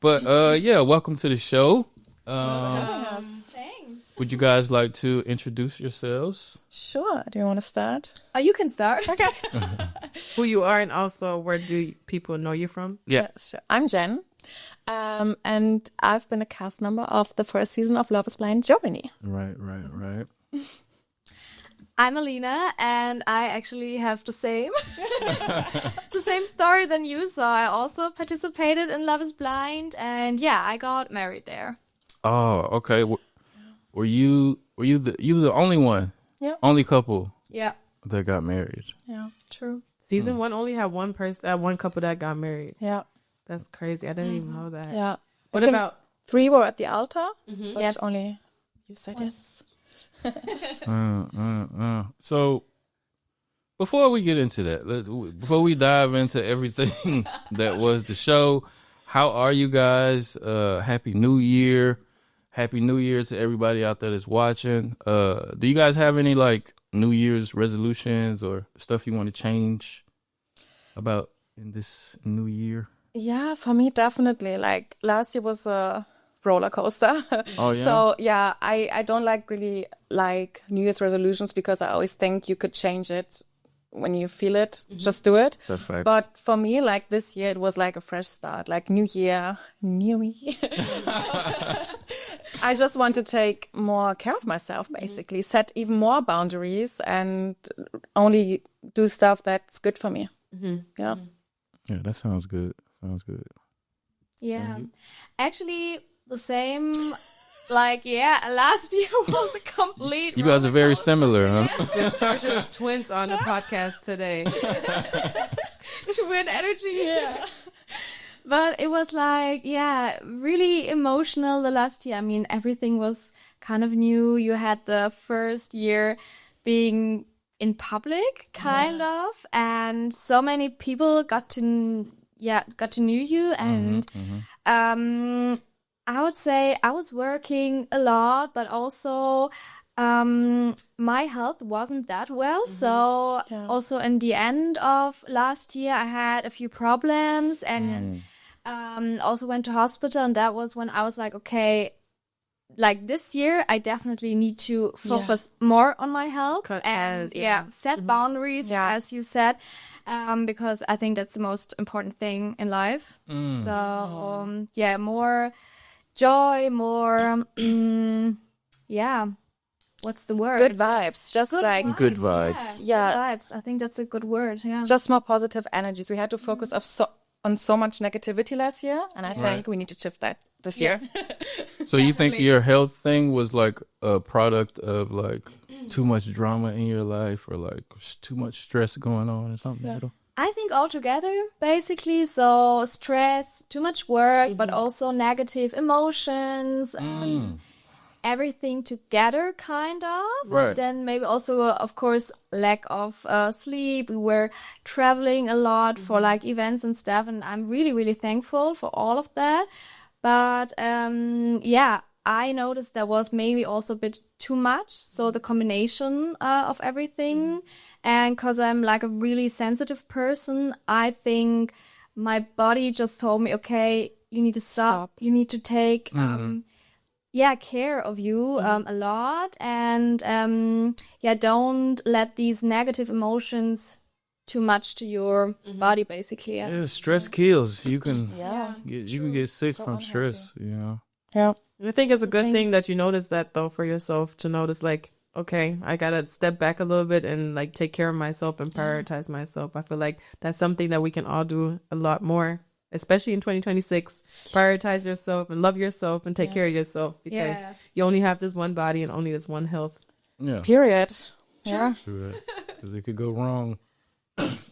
But yeah, welcome to the show. Thanks. Would you guys like to introduce yourselves? Sure. Do you want to start? Oh, you can start. Okay. Who you are and also where do people know you from? Yeah. Sure. I'm Jen. And I've been a cast member of the first season of Love is Blind Germany. Right. I'm Alina, and I actually have the same story than you. So I also participated in Love is Blind, and yeah, I got married there. Oh, okay. Were you the only one? Yeah. Only couple Yeah, that got married. Yeah. true. Season 1 only had one couple that got married. Yeah. That's crazy. I didn't even know that. Yeah. What I think about 3 were at the altar, but Yes. only you said yes. So before we get into that, before we dive into everything that was the show, how are you guys? Happy New Year. Happy New Year to everybody out there that's watching. Do you guys have any like New Year's resolutions or stuff you want to change about in this new year? Yeah, for me, definitely. Like last year was a roller coaster. Oh, yeah? So yeah, I don't really like New Year's resolutions because I always think you could change it when you feel it. Just do it. That's right. But for me, like this year, it was like a fresh start, like new year, new me. I just want to take more care of myself, basically, set even more boundaries and only do stuff that's good for me. Yeah. Yeah, that sounds good. Yeah, actually the same. Like, yeah, last year was a complete. You guys are very rollercoaster. similar, huh? Georgia's twins on the podcast today? Twin energy. Yeah. But it was like, yeah, really emotional the last year. I mean, everything was kind of new. You had the first year being in public, kind of, and so many people got to know you, and I would say I was working a lot, but also my health wasn't that well. So also in the end of last year, I had a few problems and also went to hospital. And that was when I was like, okay, like this year, I definitely need to focus more on my health set boundaries, as you said, because I think that's the most important thing in life. So more joy, more, what's the word? Good vibes. Just Good like, vibes, Good vibes. Yeah. Good vibes. I think that's a good word. Yeah. just more positive energies. We had to focus on so much negativity last year, and I think we need to shift that this year. So you think your health thing was like a product of like too much drama in your life or like too much stress going on or something? I think altogether, basically. So stress, too much work, but also negative emotions, everything together, kind of. Right. And then maybe also, of course, lack of sleep. We were traveling a lot for like events and stuff, and I'm really, really thankful for all of that. But I noticed there was maybe also a bit too much. So the combination of everything. And because I'm like a really sensitive person, I think my body just told me, okay, you need to stop. You need to take care of you a lot. And don't let these negative emotions too much to your body, basically. Yeah, stress kills. You can Yeah. get sick So from stress. You know. Yeah. I think it's a good thing that you notice that though for yourself, to notice like, okay, I gotta step back a little bit and like take care of myself and prioritize myself. I feel like that's something that we can all do a lot more, especially in 2026. Prioritize yourself and love yourself and take care of yourself, because you only have this one body and only this one health. Yeah. Period. Yeah. Because it could go wrong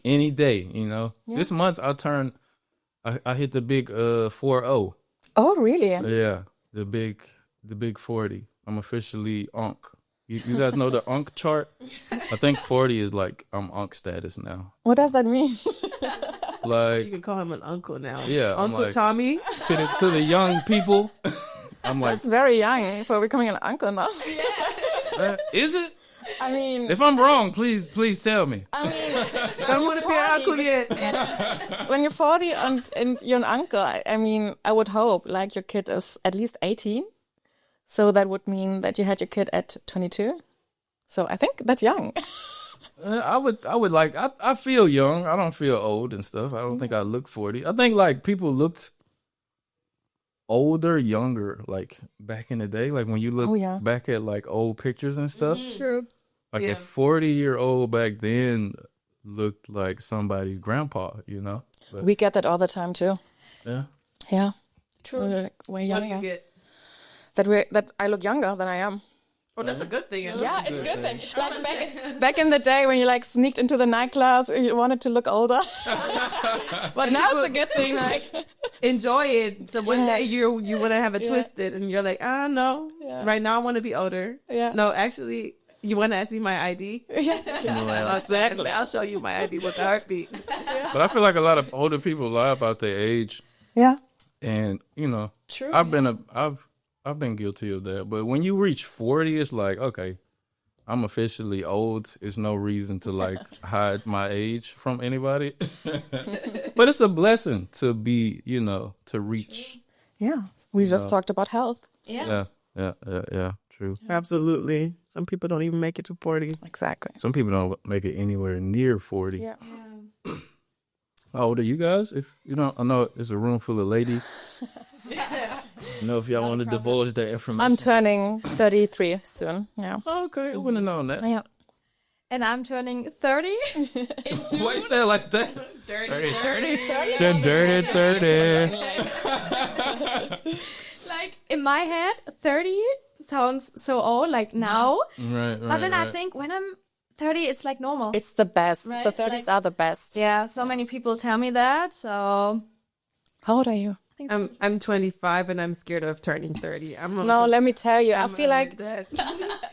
any day. You know. Yeah. This month I hit the big 4-0. Oh, really? Yeah, the big 40. I'm officially Onk. You guys know the Onk chart? I think 40 is like I'm Onk status now. What does that mean? You Like, can call him an uncle now. Yeah, I'm Uncle like- Tommy. to the young people, I'm like, That's very young for becoming an uncle now. is it? I mean, If I'm wrong, please tell me. I mean, Don't want to be an uncle yet. When you're 40 and you're an uncle, I mean, I would hope like your kid is at least 18. So that would mean that you had your kid at 22. So I think that's young. I would like, I feel young. I don't feel old and stuff. I don't think I look 40. I think like people looked older, younger, like back in the day. Like when you look back at like old pictures and stuff. True. Like a 40-year-old back then looked like somebody's grandpa, you know? But, We get that all the time too. yeah. Yeah. True. We're like way What do you younger. get? That I look younger than I am. Oh, that's a good thing. Yeah, it's good then. Like back in the day when you like sneaked into the nightclubs, you wanted to look older. But now it's a good thing. Like, Enjoy it. So one day you want to have it twisted, and you're like, no. Yeah. Right now I want to be older. Yeah. No, actually, you want to see my ID? yeah. Exactly. I'll show you my ID with a heartbeat. But I feel like a lot of older people lie about their age. Yeah. And, you know, True. I've been guilty of that. But when you reach 40, it's like, okay, I'm officially old. It's no reason to like hide my age from anybody. But it's a blessing to be, you know, to reach. Yeah. We just talked about health. Yeah. Yeah. True. Absolutely. Some people don't even make it to 40. Exactly. Some people don't make it anywhere near 40. Yeah. How old are you guys? If you know, I know it's a room full of ladies. I know if y'all want to divulge that information. I'm turning 33 soon. Yeah. Okay, I wouldn't have known that. Yeah. And I'm turning 30. Why you say it like that? Dirty 30. Like in my head, 30 sounds so old, like now. Right. But then I think when I'm 30, it's like normal. It's the best. Right, The it's 30s like- are the best. Yeah, so many people tell me that. So How old are you? I'm 25 and I'm scared of turning 30. No, let me tell you. I feel like that.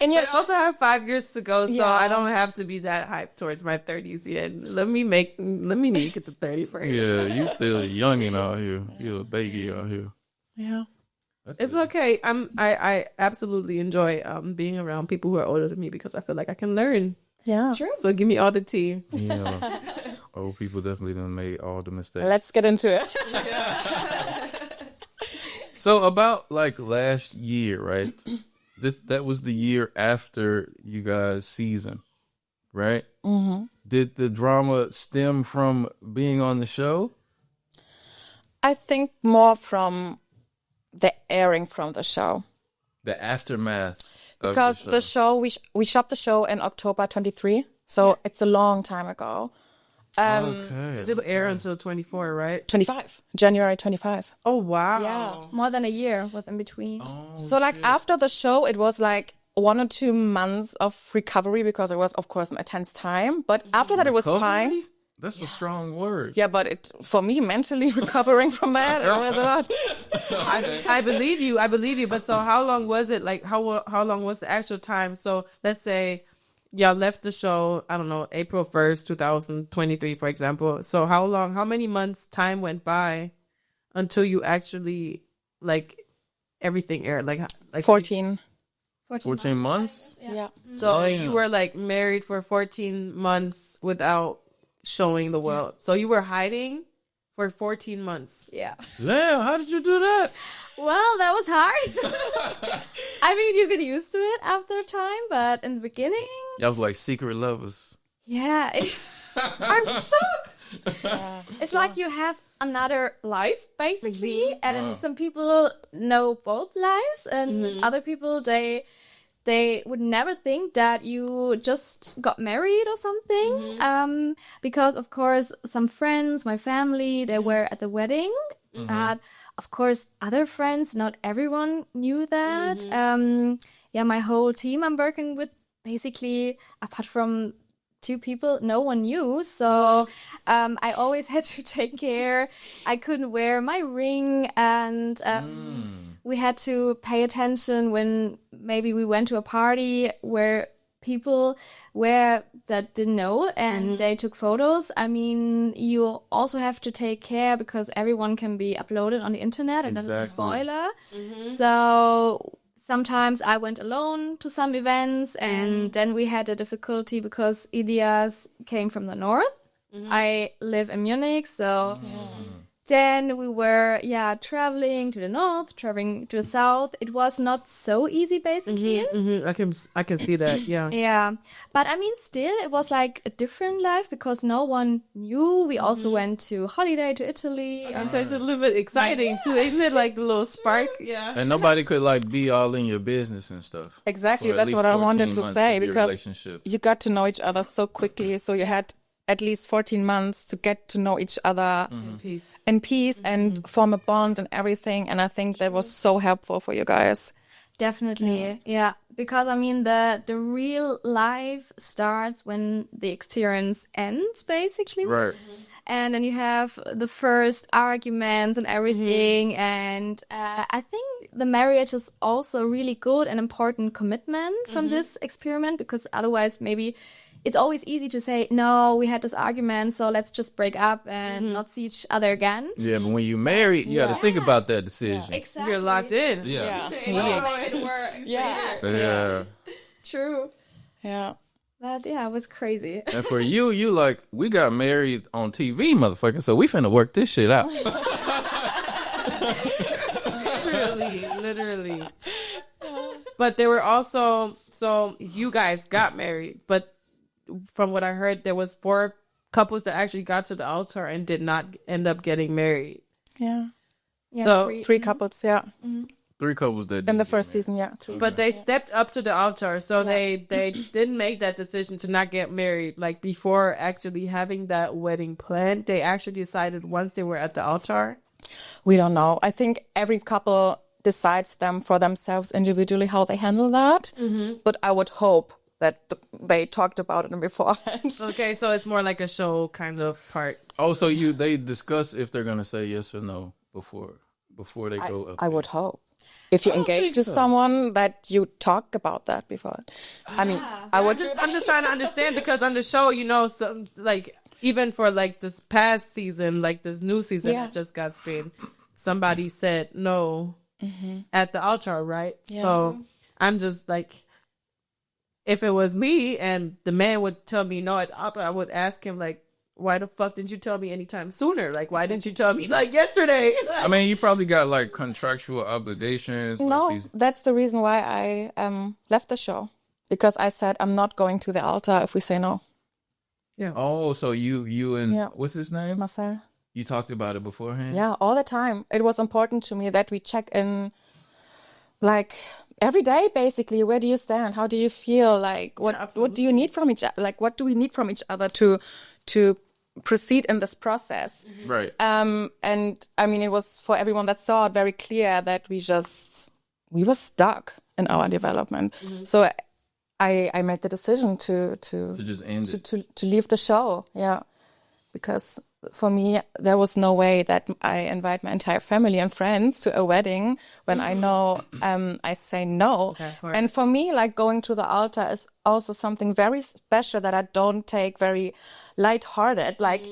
in your I also have 5 years to go, so Yeah. I don't have to be that hyped towards my 30s yet. Let me make it to 30 first. Yeah, you still a youngin' out here. You a baby out here. yeah. It's okay. I absolutely enjoy being around people who are older than me because I feel like I can learn. Yeah. So give me all the tea. Yeah. Old people definitely done made all the mistakes. Let's get into it. So about like last year, right? That was the year after you guys' season, right? Mm-hmm. Did the drama stem from being on the show? I think more from the airing from the show. The aftermath. Because the show, we shot the show in October 23. So it's a long time ago. Okay. It didn't air until 24, right? 25. January 25. Oh, wow. Yeah. more than a year was in between. So like after the show, it was like 1 or 2 months of recovery because it was, of course, an intense time. But after that, it was fine. Recovery? That's a strong word. Yeah, but for me, mentally recovering from that, it was a lot. I believe you. But so how long was it? Like, how long was the actual time? So let's say y'all left the show, I don't know, April 1st, 2023, for example. So how many months time went by until you actually, like, everything aired? Like 14. 14 months? Yeah. So you were, like, married for 14 months without showing the world. So you were hiding for 14 months. Yeah. Damn, how did you do that? Well, that was hard. I mean, you get used to it after a time, but in the beginning, Y'all was like secret lovers. yeah, I'm shook. it's like you have another life, basically. And then some people know both lives, and other people, they would never think that you just got married or something. Because, of course, some friends, my family, they were at the wedding. And, of course, other friends, not everyone knew that. Yeah, my whole team I'm working with, basically, apart from 2 people, no one knew. So I always had to take care. I couldn't wear my ring, and we had to pay attention when maybe we went to a party where people were that didn't know and they took photos. I mean, you also have to take care because everyone can be uploaded on the internet and that's a Exactly. spoiler. So sometimes I went alone to some events, and then we had a difficulty because Elias came from the north. I live in Munich, so then we were traveling to the north, traveling to the south. It was not so easy, basically. I can see that. Yeah. Yeah, but I mean, still, it was like a different life because no one knew. We also went to holiday to Italy. And so it's a little bit exciting too, isn't it? Like the little spark. Yeah. And nobody could like be all in your business and stuff. Exactly, For at that's least what I 14 wanted to months say, of your because relationship. you got to know each other so quickly. So you had at least 14 months to get to know each other in peace and form a bond and everything. And I think that was so helpful for you guys. Definitely, yeah. Because I mean, the real life starts when the experience ends, basically. Right. And then you have the first arguments and everything. And I think the marriage is also really good and important commitment from this experiment, because otherwise maybe it's always easy to say, no, we had this argument, so let's just break up and not see each other again. Yeah, but when you married, you got to think about that decision. Exactly. You're locked in. Yeah. It works. Yeah. True. Yeah. But yeah, it was crazy. And for you like, we got married on TV, motherfucker, so we finna work this shit out. Literally. But there were also, so you guys got married, but from what I heard, there was 4 couples that actually got to the altar and did not end up getting married. Yeah. So 3 couples, yeah. 3 couples that In the did first get married. season, yeah. 3. But they stepped up to the altar, so they didn't make that decision to not get married. Like before actually having that wedding planned, they actually decided once they were at the altar. We don't know. I think every couple decides them for themselves individually how they handle that. But I would hope that they talked about it beforehand. Okay, so it's more like a show kind of part. Oh, so they discuss if they're gonna say yes or no before they go up I there. would hope. If you engage to someone, that you talk about that before. I mean, I'm just trying to understand, because on the show, you know, some like even for like this past season, like this new season that just got streamed, somebody said no at the altar, right? Yeah. So I'm just like, if it was me and the man would tell me no at the altar, I would ask him like, why the fuck didn't you tell me anytime sooner? Like, why didn't you tell me like yesterday? I mean, you probably got like contractual obligations. no, like these- that's the reason why I left the show. Because I said, I'm not going to the altar if we say no. Oh, so you and Yeah. what's his name? Marcel. You talked about it beforehand? Yeah, all the time. It was important to me that we check in, like every day, basically. Where do you stand? How do you feel? Like, what do you need from each? Like, what do we need from each other to proceed in this process? Right. And I mean, it was for everyone that saw it very clear that we were stuck in our development. So I made the decision to just end it. to leave the show. Yeah, because for me, there was no way that I invite my entire family and friends to a wedding when I know I say no. Okay, and for me, like going to the altar is also something very special that I don't take very lighthearted. Like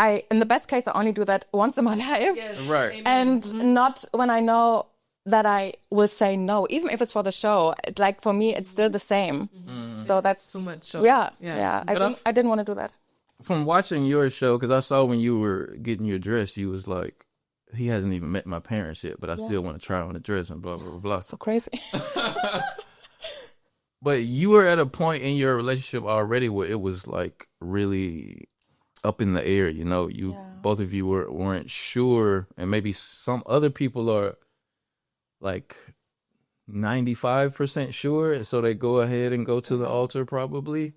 in the best case, I only do that once in my life. Right. And not when I know that I will say no, even if it's for the show. Like for me, it's still the same. So that's too much show. Yeah. But I didn't want to do that. From watching your show, because I saw when you were getting your dress, you was like, he hasn't even met my parents yet, but I still want to try on the dress and blah, blah, blah, blah. So crazy. But you were at a point in your relationship already where it was like really up in the air, you know, both of you weren't sure, and maybe some other people are like 95% sure, so they go ahead and go to the altar probably.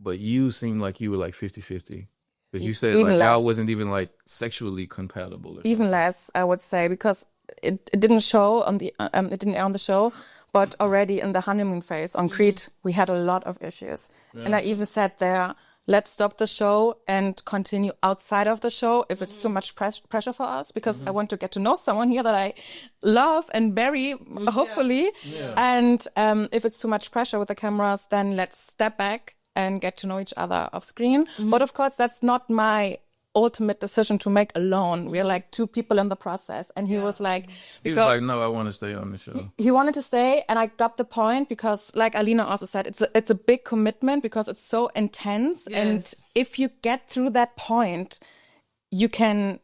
But you seemed like you were like 50-50. Because you said Even like less. y'all wasn't even like sexually compatible. Or Even less, I would say, because it didn't show on the it didn't air on the show, but already in the honeymoon phase on Crete, we had a lot of issues. And I even said there, let's stop the show and continue outside of the show if it's too much pressure for us, because I want to get to know someone here that I love and marry, hopefully. And if it's too much pressure with the cameras, then let's step back and get to know each other off screen. But of course, that's not my ultimate decision to make alone. We're like 2 people in the process. And he was like, He was like, no, I want to stay on the show. he wanted to stay, and I got the point because, like Alina also said, it's a big commitment because it's so intense. Yes. And if you get through that point, you can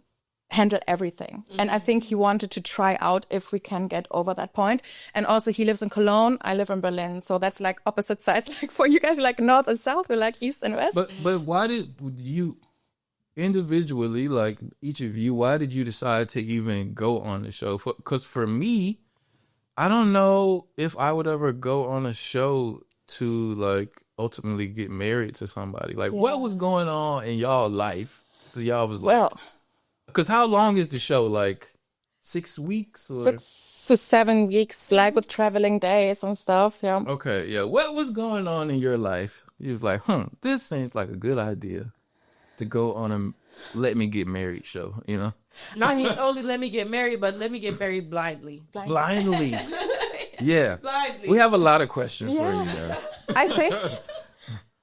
handle everything. And I think he wanted to try out if we can get over that point. And also he lives in Cologne, I live in Berlin. So that's like opposite sides. Like for you guys, like north and south, we're like east and west. But why did you individually, like each of you, why did you decide to even go on the show? Because for me, I don't know if I would ever go on a show to like ultimately get married to somebody. Like what was going on in y'all life? So y'all was like, Well, because how long is the show? Like 6 weeks? Or? 6 to 7 weeks, like with traveling days and stuff. Yeah. Okay, yeah. What was going on in your life? You was like, this seems like a good idea to go on a Let Me Get Married show, you know? Not only let me get married, but let me get married blindly. Blindly. Yeah. Blindly. We have a lot of questions for you guys.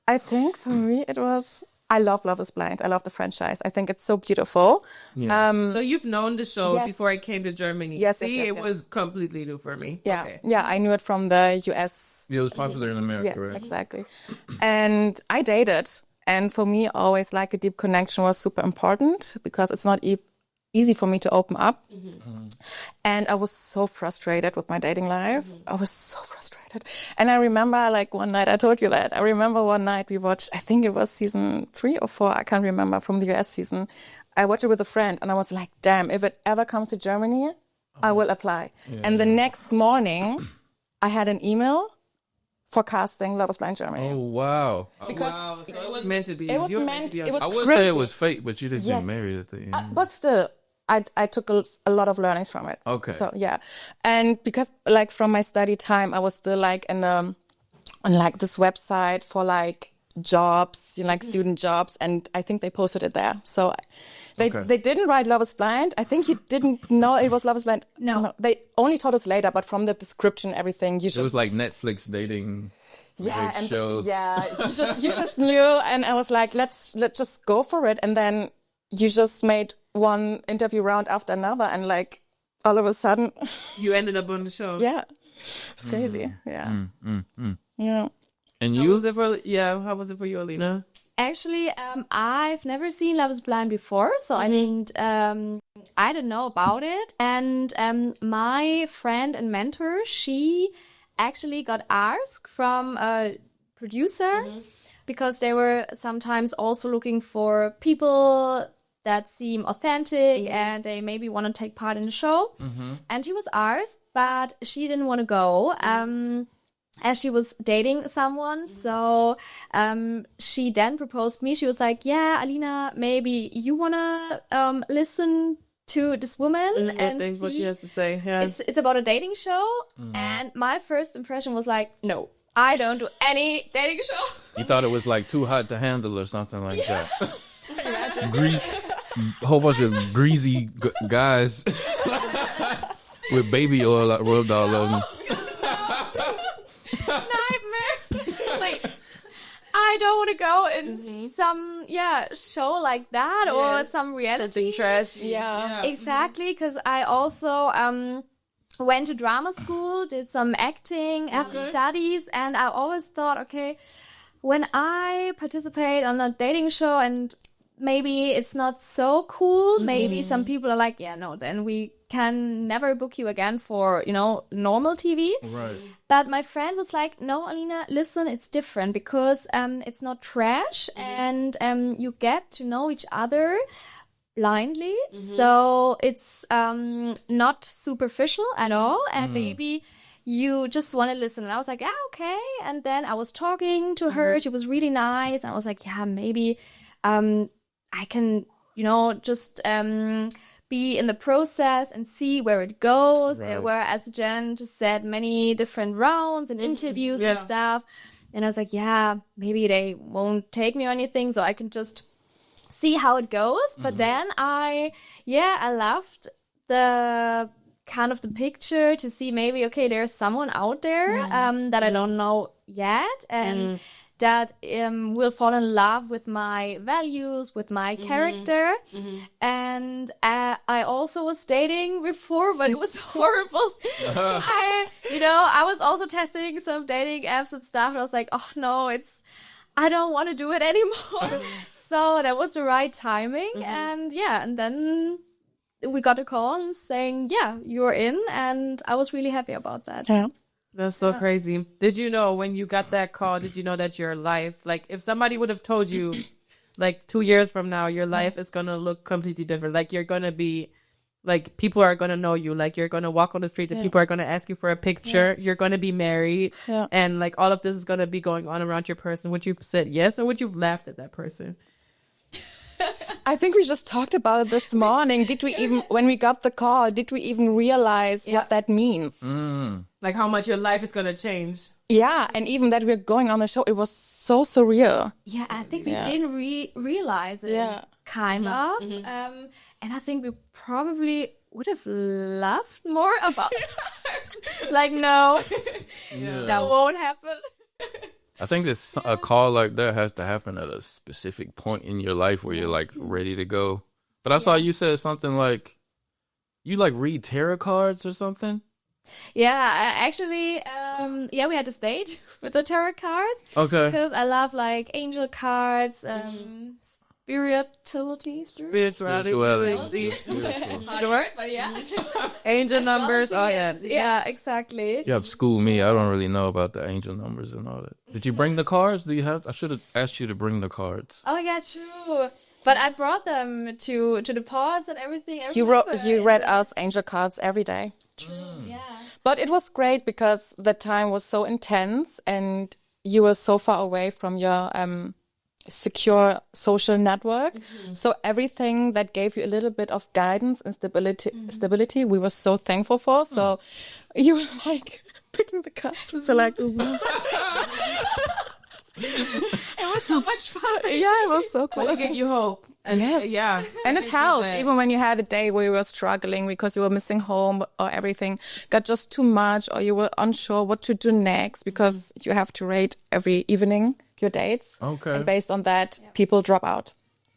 I think for me it was, I love Love is Blind. I love the franchise. I think it's so beautiful. Yeah. So you've known the show Yes. before I came to Germany. Yes, See, yes, it yes. was completely new for me. Yeah. Okay. Yeah, I knew it from the US. It was popular in America, Yeah, right? exactly. And I dated. And for me, always like a deep connection was super important because it's not easy for me to open up. And I was so frustrated with my dating life. I was so frustrated. And I remember like one night, I told you that. I remember one night we watched, I think it was season 3 or 4, I can't remember, from the US season. I watched it with a friend and I was like, damn, if it ever comes to Germany, I will apply. And the next morning, I had an email for casting Love is Blind Germany. Oh, wow. Because Wow, so it was meant to be. it was You were meant, to be on it the was I would crazy. say it was fake, but you didn't Yes. get married at the end. But still, I took a lot of learnings from it. Okay. So yeah, and because like from my study time, I was still like on like this website for like jobs, you know, like student jobs, and I think they posted it there. So they didn't write Love is Blind. I think you didn't know it was Love is Blind. No. They only told us later, but from the description, everything you just It was like Netflix dating show. yeah, you just knew, and I was like, let's just go for it, and then you just made one interview round after another, and like all of a sudden, You ended up on the show. yeah, it's crazy. Yeah, yeah. And How you? was it for? Yeah, how was it for you, Alina? Actually, I've never seen Love is Blind before, so I didn't know about it. And my friend and mentor, she actually got asked from a producer because they were sometimes also looking for people that seem authentic and they maybe want to take part in the show. And she was asked, but she didn't want to go. As she was dating someone, so she then proposed me. She was like, "Yeah, Alina, maybe you wanna listen to this woman and think what she see." has to say. Yeah. It's about a dating show, and my first impression was like, "No, I don't do any dating show." You thought it was like too hot to handle or something like that. A whole bunch of greasy guys with baby oil rubbed all over them. Nightmare. Like, I don't want to go in some show like that or some reality trash. Yeah. Exactly, because I also went to drama school, did some acting after studies, and I always thought, okay, when I participate on a dating show and maybe it's not so cool, maybe some people are like, yeah, no, then we can never book you again for, normal TV. Right. But my friend was like, no, Alina, listen, it's different because it's not trash and you get to know each other blindly. So it's not superficial at all. And maybe you just want to listen. And I was like, yeah, okay. And then I was talking to her. She was really nice. And I was like, yeah, maybe I can, just be in the process and see where it goes. Right. There were, as Jen just said, many different rounds and interviews and stuff. And I was like, yeah, maybe they won't take me or anything, so I can just see how it goes. But then I loved the kind of the picture to see maybe, okay, there's someone out there that I don't know yet. And that will fall in love with my values, with my character. And I also was dating before, but it was horrible. I was also testing some dating apps and stuff, and I was like, oh no, I don't want to do it anymore. So that was the right timing. And then we got a call saying, yeah, you're in. And I was really happy about that. Yeah. That's so crazy. Did you know when you got that call, did you know that your life, like if somebody would have told you like 2 years from now, your life is going to look completely different. Like you're going to be, like people are going to know you. Like you're going to walk on the street and people are going to ask you for a picture. You're going to be married. And like all of this is going to be going on around your person. Would you have said yes or would you have laughed at that person? I think we just talked about it this morning. Did we even, when we got the call, did we even realize what that means? Like how much your life is going to change. Yeah, and even that we're going on the show, it was so surreal. Yeah, I think we didn't realize it, kind of. And I think we probably would have laughed more about it. Like, no, that won't happen. I think this a call like that has to happen at a specific point in your life where you're like ready to go. But I saw you said something like you like read tarot cards or something. Yeah, actually, we had this date with the tarot cards. Okay. Because I love like angel cards, spirituality. Hard word, but yeah. Angel numbers. Oh yeah. Yeah, exactly. You have schooled me. I don't really know about the angel numbers and all that. Did you bring the cards? Do you have? I should have asked you to bring the cards. Oh yeah, true. But I brought them to the pods and everything. You read us angel cards every day. True. Yeah. But it was great because the time was so intense and you were so far away from your secure social network. So everything that gave you a little bit of guidance and stability, we were so thankful for. So you were like picking the cards. So like, it was so much fun. Yeah, it was so cool. Well, it gave you hope. And yes. And it helped, even when you had a day where you were struggling because you were missing home or everything got just too much or you were unsure what to do next because you have to rate every evening your dates. Okay. And based on that, people drop out.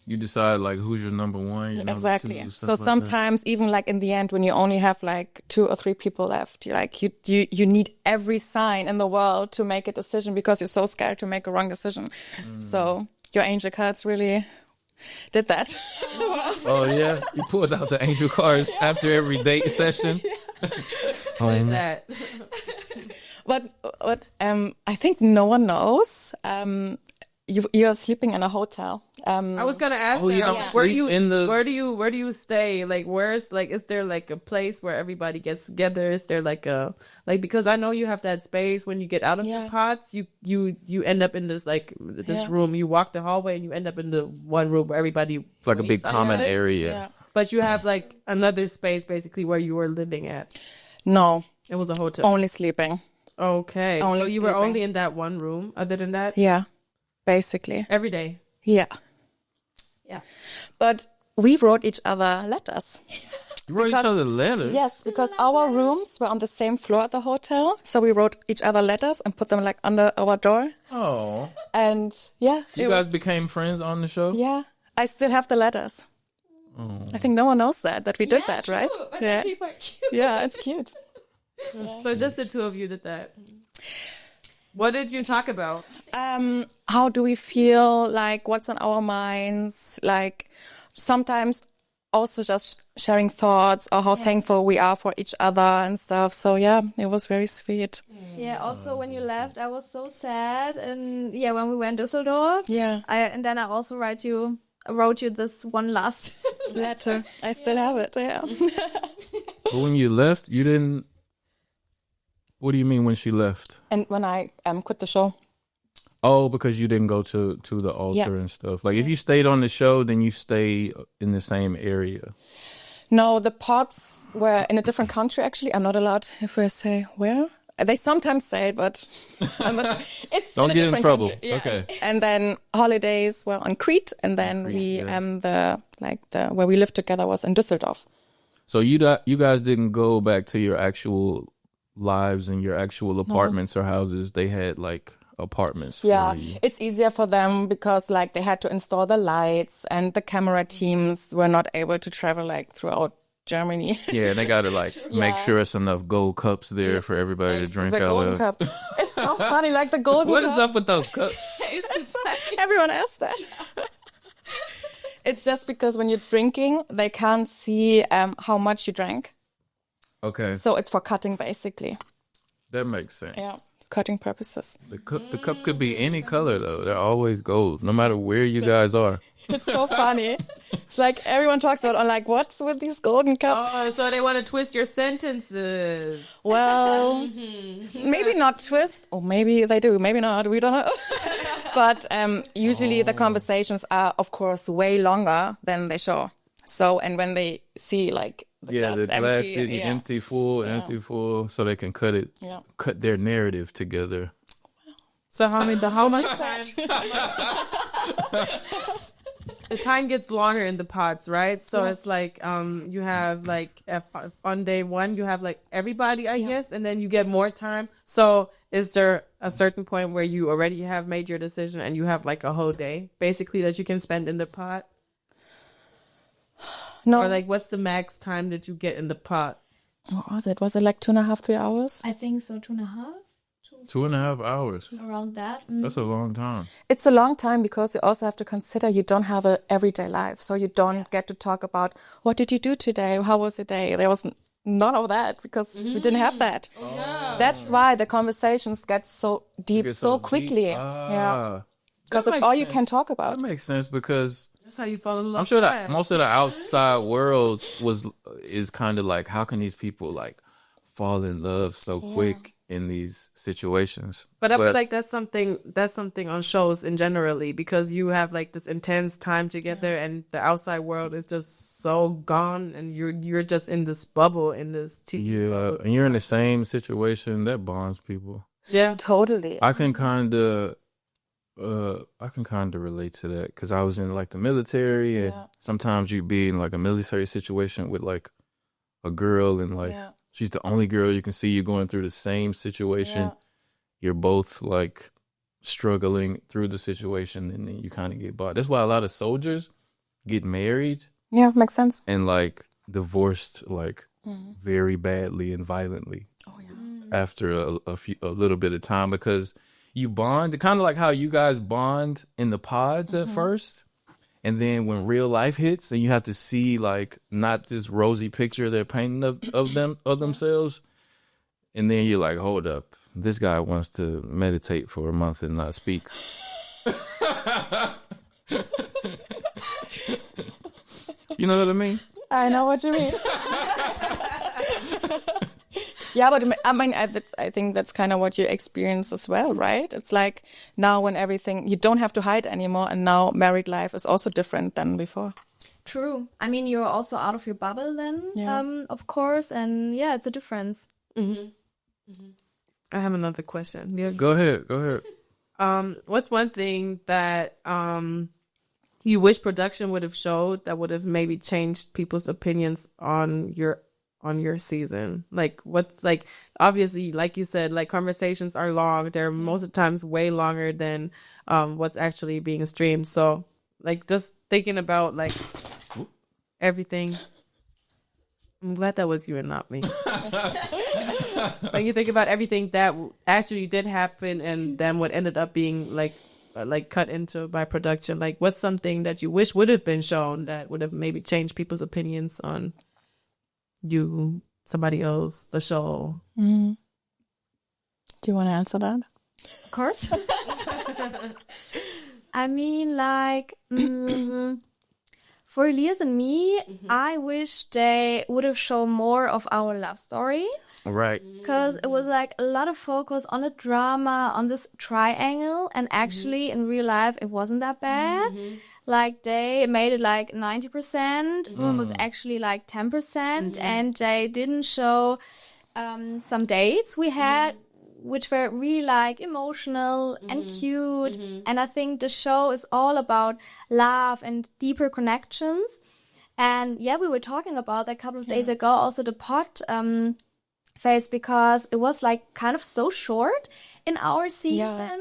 You decide like who's your number one, your number Exactly. two, So stuff like sometimes even like in the end when you only have like 2 or 3 people left, you're like you need every sign in the world to make a decision because you're so scared to make a wrong decision. So your angel cards really did that. Oh yeah, you pulled out the angel cards after every date session. That. But I think no one knows. You're sleeping in a hotel. I was gonna ask you that. don't Where do sleep you in the- where do you stay? Like where's like is there like a place where everybody gets together? Is there like a because I know you have that space when you get out of the pods, you end up in this this room. You walk the hallway and you end up in the one room where everybody It's like a big common area. Yeah. But you have like another space basically where you were living at. No, It was a hotel. only sleeping. Okay. Only So you were sleeping. only in that one room. Other than that, Yeah, basically. every day. Yeah. Yeah. But we wrote each other letters. You wrote each other letters. Yes, because our rooms were on the same floor at the hotel. So we wrote each other letters and put them like under our door. Oh, And yeah, you guys became friends on the show. yeah, I still have the letters. I think no one knows that we did that, right? That's Yeah. actually quite cute. Yeah, it's cute. So just the two of you did that. What did you talk about? How do we feel? Like, what's on our minds? Like, sometimes also just sharing thoughts or how thankful we are for each other and stuff. So yeah, it was very sweet. Yeah, also when you left, I was so sad. And yeah, when we went to Düsseldorf, Yeah, and then I also wrote you this one last letter. I still have it. Yeah. But when you left, you didn't. What do you mean when she left? And when I quit the show. Oh, because you didn't go to the altar and stuff. Like if you stayed on the show, then you stay in the same area. No, the pods were in a different country. Actually, I'm not allowed if I say where. They sometimes say it, but I'm not, it's Don't in a get in different trouble. country. Yeah. Okay. And then holidays were on Crete, and then where we lived together was in Düsseldorf. So you guys didn't go back to your actual lives and your actual apartments or houses. They had like apartments. Yeah, for you. it's easier for them because like they had to install the lights and the camera teams were not able to travel like throughout Germany. Yeah, they got to like make Yeah. sure it's enough gold cups there for everybody to drink The out golden of. cups. It's so funny, like the golden What is cups. up with those cups? Everyone asks that. It's just because when you're drinking, they can't see how much you drank. Okay, So it's for cutting, basically. that makes sense. Yeah, cutting purposes. The cup could be any color though. They're always gold, no matter where you guys are. It's so funny. It's like everyone talks about, I'm like, what's with these golden cups? Oh, so they want to twist your sentences. Well, maybe not twist, or maybe they do, maybe not, we don't know. But usually the conversations are, of course, way longer than they show. So, and when they see like the glass the glass empty, is yeah. empty, full, so they can Yeah. cut their narrative together. So how much time? The time gets longer in the pods, right? So it's like you have like on day one you have like everybody, I guess, and then you get more time. So is there a certain point where you already have made your decision and you have like a whole day basically that you can spend in the pod? No, Or like what's the max time that you get in the pod? what was it? Was it like 2.5, 3 hours? I think so, 2.5, 2.5 hours. around that. That's a long time. It's a long time because you also have to consider you don't have an everyday life. So you don't get to talk about, what did you do today? How was your day? There was none of that because we didn't have that. That's why the conversations get so deep Get so deep. quickly. Yeah, because That it's makes all you can sense. talk about. That makes sense because That's how you fall in love. I'm sure that fast. most of the outside world is kind of like, how can these people like fall in love so quick in these situations? But I feel like that's something on shows in generally because you have like this intense time together and the outside world is just so gone and you're just in this bubble in this TV. Yeah, and you're in the same situation that bonds people. Yeah. Totally. I can kind of relate to that because I was in like the military, and sometimes you'd be in like a military situation with like a girl, and like she's the only girl you can see. You're going through the same situation. Yeah. You're both like struggling through the situation, and then you kind of get bought. That's why a lot of soldiers get married Yeah, makes sense. and like divorced like very badly and violently after a little bit of time, because you bond kind of like how you guys bond in the pods at first, and then when real life hits and you have to see like not this rosy picture they're painting of themselves, and then you're like, hold up, this guy wants to meditate for a month and not speak. You know what I mean? I know what you mean. Yeah, but I mean, I think that's kind of what you experience as well, right? It's like now when everything, you don't have to hide anymore, and now married life is also different than before. True. I mean, you're also out of your bubble then, of course. And yeah, it's a difference. I have another question. Yeah. Go ahead. What's one thing that you wish production would have showed that would have maybe changed people's opinions on your season? Like what's like, obviously, like you said, like conversations are long. They're most of the times way longer than what's actually being streamed. So like just thinking about like everything. I'm glad that was you and not me. When you think about everything that actually did happen and then what ended up being like cut into by production, like what's something that you wish would have been shown that would have maybe changed people's opinions on you, somebody else, the show? Do you want to answer that? Of course. I mean, like, for Elias and me, I wish they would have shown more of our love story. Right. Because it was like a lot of focus on the drama, on this triangle. And actually, in real life, it wasn't that bad. Like, they made it like 90%. Room was actually like 10%. And they didn't show some dates we had, which were really like emotional and cute. And I think the show is all about love and deeper connections. And yeah, we were talking about that a couple of days ago. Also, the pod phase because it was like kind of so short in our season,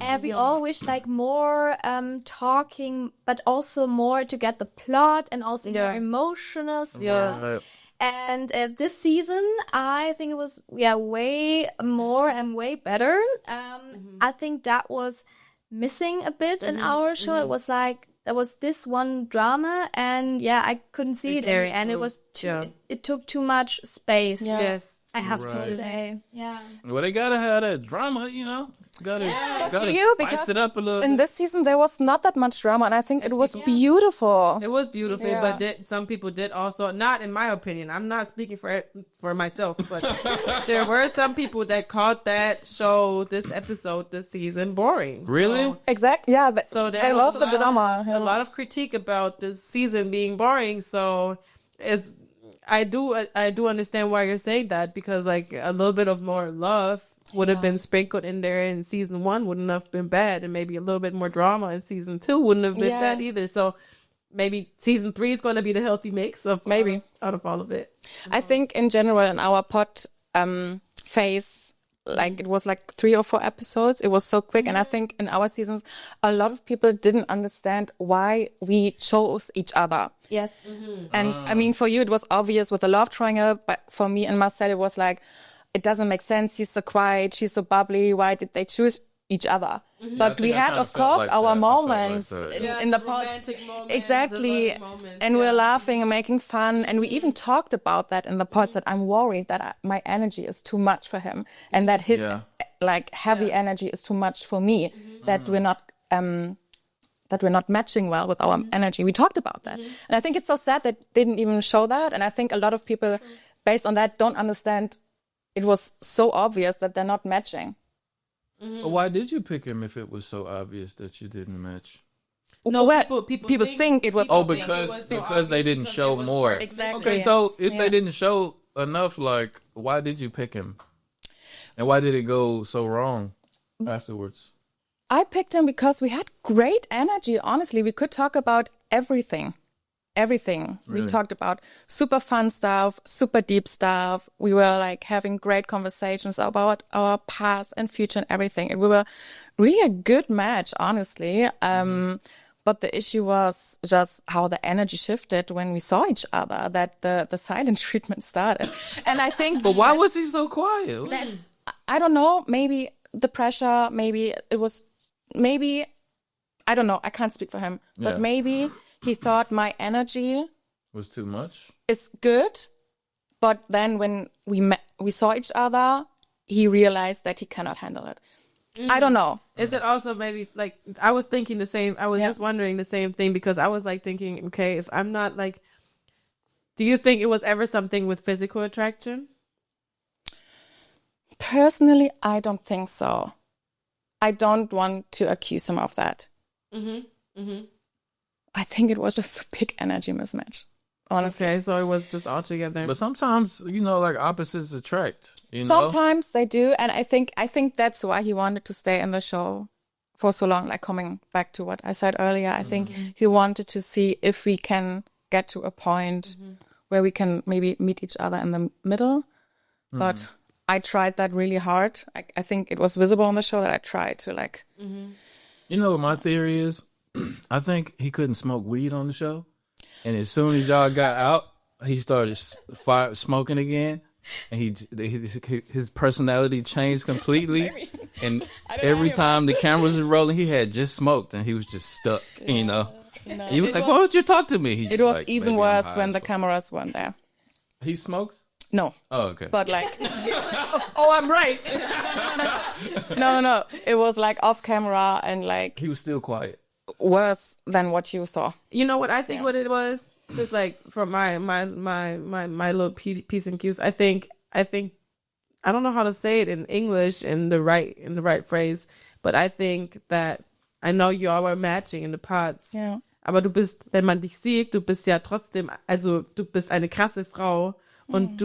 and we all wish like more talking, but also more to get the plot and also more emotional stuff. Right. And this season, I think it was way more and way better. I think that was missing a bit in our show. It was like there was this one drama, and I couldn't see it there, and it was it took too much space. Yes. I have to Right. say, Well, they gotta have that drama, you know. Gotta To you, spice because it up a little. in this season there was not that much drama, and I think it was beautiful. It was beautiful, Yeah. but some people did also, not in my opinion, I'm not speaking for myself, but there were some people that called that show, this episode, this season boring. Really? Exactly. Yeah. So they there love was the drama. a lot of critique about this season being boring. So I do understand why you're saying that, because like a little bit of more love would have been sprinkled in there in season 1 wouldn't have been bad, and maybe a little bit more drama in season 2 wouldn't have been bad either. So maybe season 3 is going to be the healthy mix of Maybe. out of all of it. I think in general in our pod phase, like it was like 3 or 4 episodes. It was so quick, and I think in our seasons, a lot of people didn't understand why we chose each other. yes, And I mean, for you it was obvious with the love triangle, but for me and Marcel it was like, it doesn't make sense. He's so quiet, she's so bubbly. Why did they choose each other? But we I had, kinda of felt course, like our that. I felt moments like that. Yeah, in the romantic pods. moments, Exactly. the lovely moments, And we're laughing and making fun. And we even talked about that in the pods, that I'm worried that my energy is too much for him, and that his like heavy energy is too much for me, that we're not matching well with our energy. We talked about that. And I think it's so sad that they didn't even show that. And I think a lot of people, based on that, don't understand. It was so obvious that they're not matching. But why did you pick him if it was so obvious that you didn't match? No, Well, people think it was. Oh, think it because was so because they obvious didn't because show it was more. more Exactly. Okay, so if Yeah. they didn't show enough, like, why did you pick him? And why did it go so wrong afterwards? I picked him because we had great energy. Honestly, we could talk about everything. Everything. Really? We talked about super fun stuff, super deep stuff. We were like having great conversations about our past and future and everything. And we were really a good match, honestly. But the issue was just how the energy shifted when we saw each other, that the silent treatment started. And I think, But why was he so quiet? I don't know, maybe the pressure, maybe it was, maybe, I don't know, I can't speak for him, Yeah. but maybe he thought my energy Was too much? is good, but then when we saw each other, he realized that he cannot handle it. I don't know. Is it also maybe like, I was thinking the same, I was just wondering the same thing, because I was like thinking, okay, if I'm not like, do you think it was ever something with physical attraction? Personally, I don't think so. I don't want to accuse him of that. I think it was just a big energy mismatch, honestly. Okay, so it was just all together. But sometimes, like opposites attract. You know? Sometimes they do, and I think that's why he wanted to stay in the show for so long. Like, coming back to what I said earlier, I think he wanted to see if we can get to a point where we can maybe meet each other in the middle. But I tried that really hard. I think it was visible on the show that I tried to like. You know what my theory is? I think he couldn't smoke weed on the show, and as soon as y'all got out, he started smoking again, and his personality changed completely. And every time the cameras were rolling, he had just smoked, and he was just stuck. You know, he was like, "Why don't you talk to me?" It was even worse when the cameras weren't there. He smokes. No, Oh, okay. but like, Oh, I'm right. no. It was like off camera and like He was still quiet. worse than what you saw. You know what I think what it was? Just like from my little piece and cues. I think I don't know how to say it in English in the right phrase, but I think that I know you all were matching in the parts. Yeah. Aber du bist, wenn man dich sieht, du bist ja trotzdem, also du bist eine krasse Frau und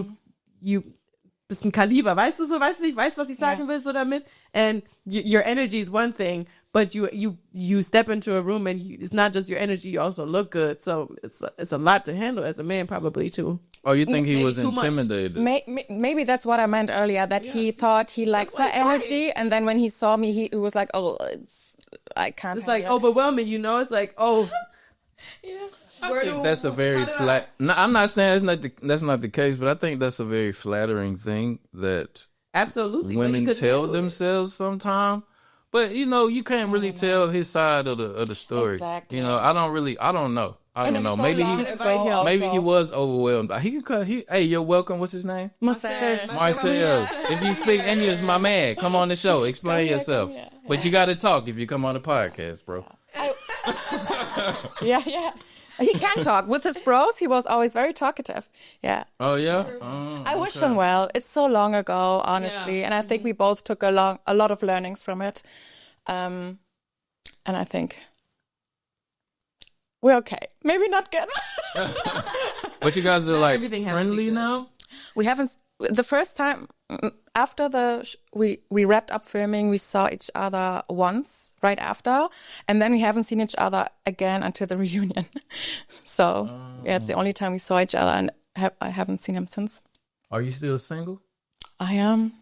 bist ein Kaliber, weißt du so, weißt du nicht, weißt was ich sagen will so damit? And your energy is one thing, but you step into a room and it's not just your energy, you also look good. So it's a lot to handle as a man probably too. Oh, you think he was too much. intimidated? Maybe that's what I meant earlier, that he thought he likes my energy, and then when he saw me, he was like, oh, I can't. It's like overwhelming, you know? It's like, oh. I think that's a very flat. No, I'm not saying that's not the case, but I think that's a very flattering thing that Absolutely women tell themselves sometimes. But you know, you can't really tell his side of the story. Exactly. You know, I don't know. I don't know. So Maybe long ago maybe also. he was overwhelmed. He can cut. Hey, you're welcome. What's his name? Marcel. If you speak English, my man, come on the show. Explain yourself. But you got to talk if you come on the podcast, bro. Yeah. He can talk. With his bros, he was always very talkative. Yeah. Oh yeah. I wish him well. It's so long ago, honestly, and I think we both took a lot of learnings from it. And I think we're okay. Maybe not good. But you guys are like Everything has to be friendly good. now. We haven't. The first time after we wrapped up filming, we saw each other once right after, and then we haven't seen each other again until the reunion. So it's the only time we saw each other, and I haven't seen him since. Are you still single? I am.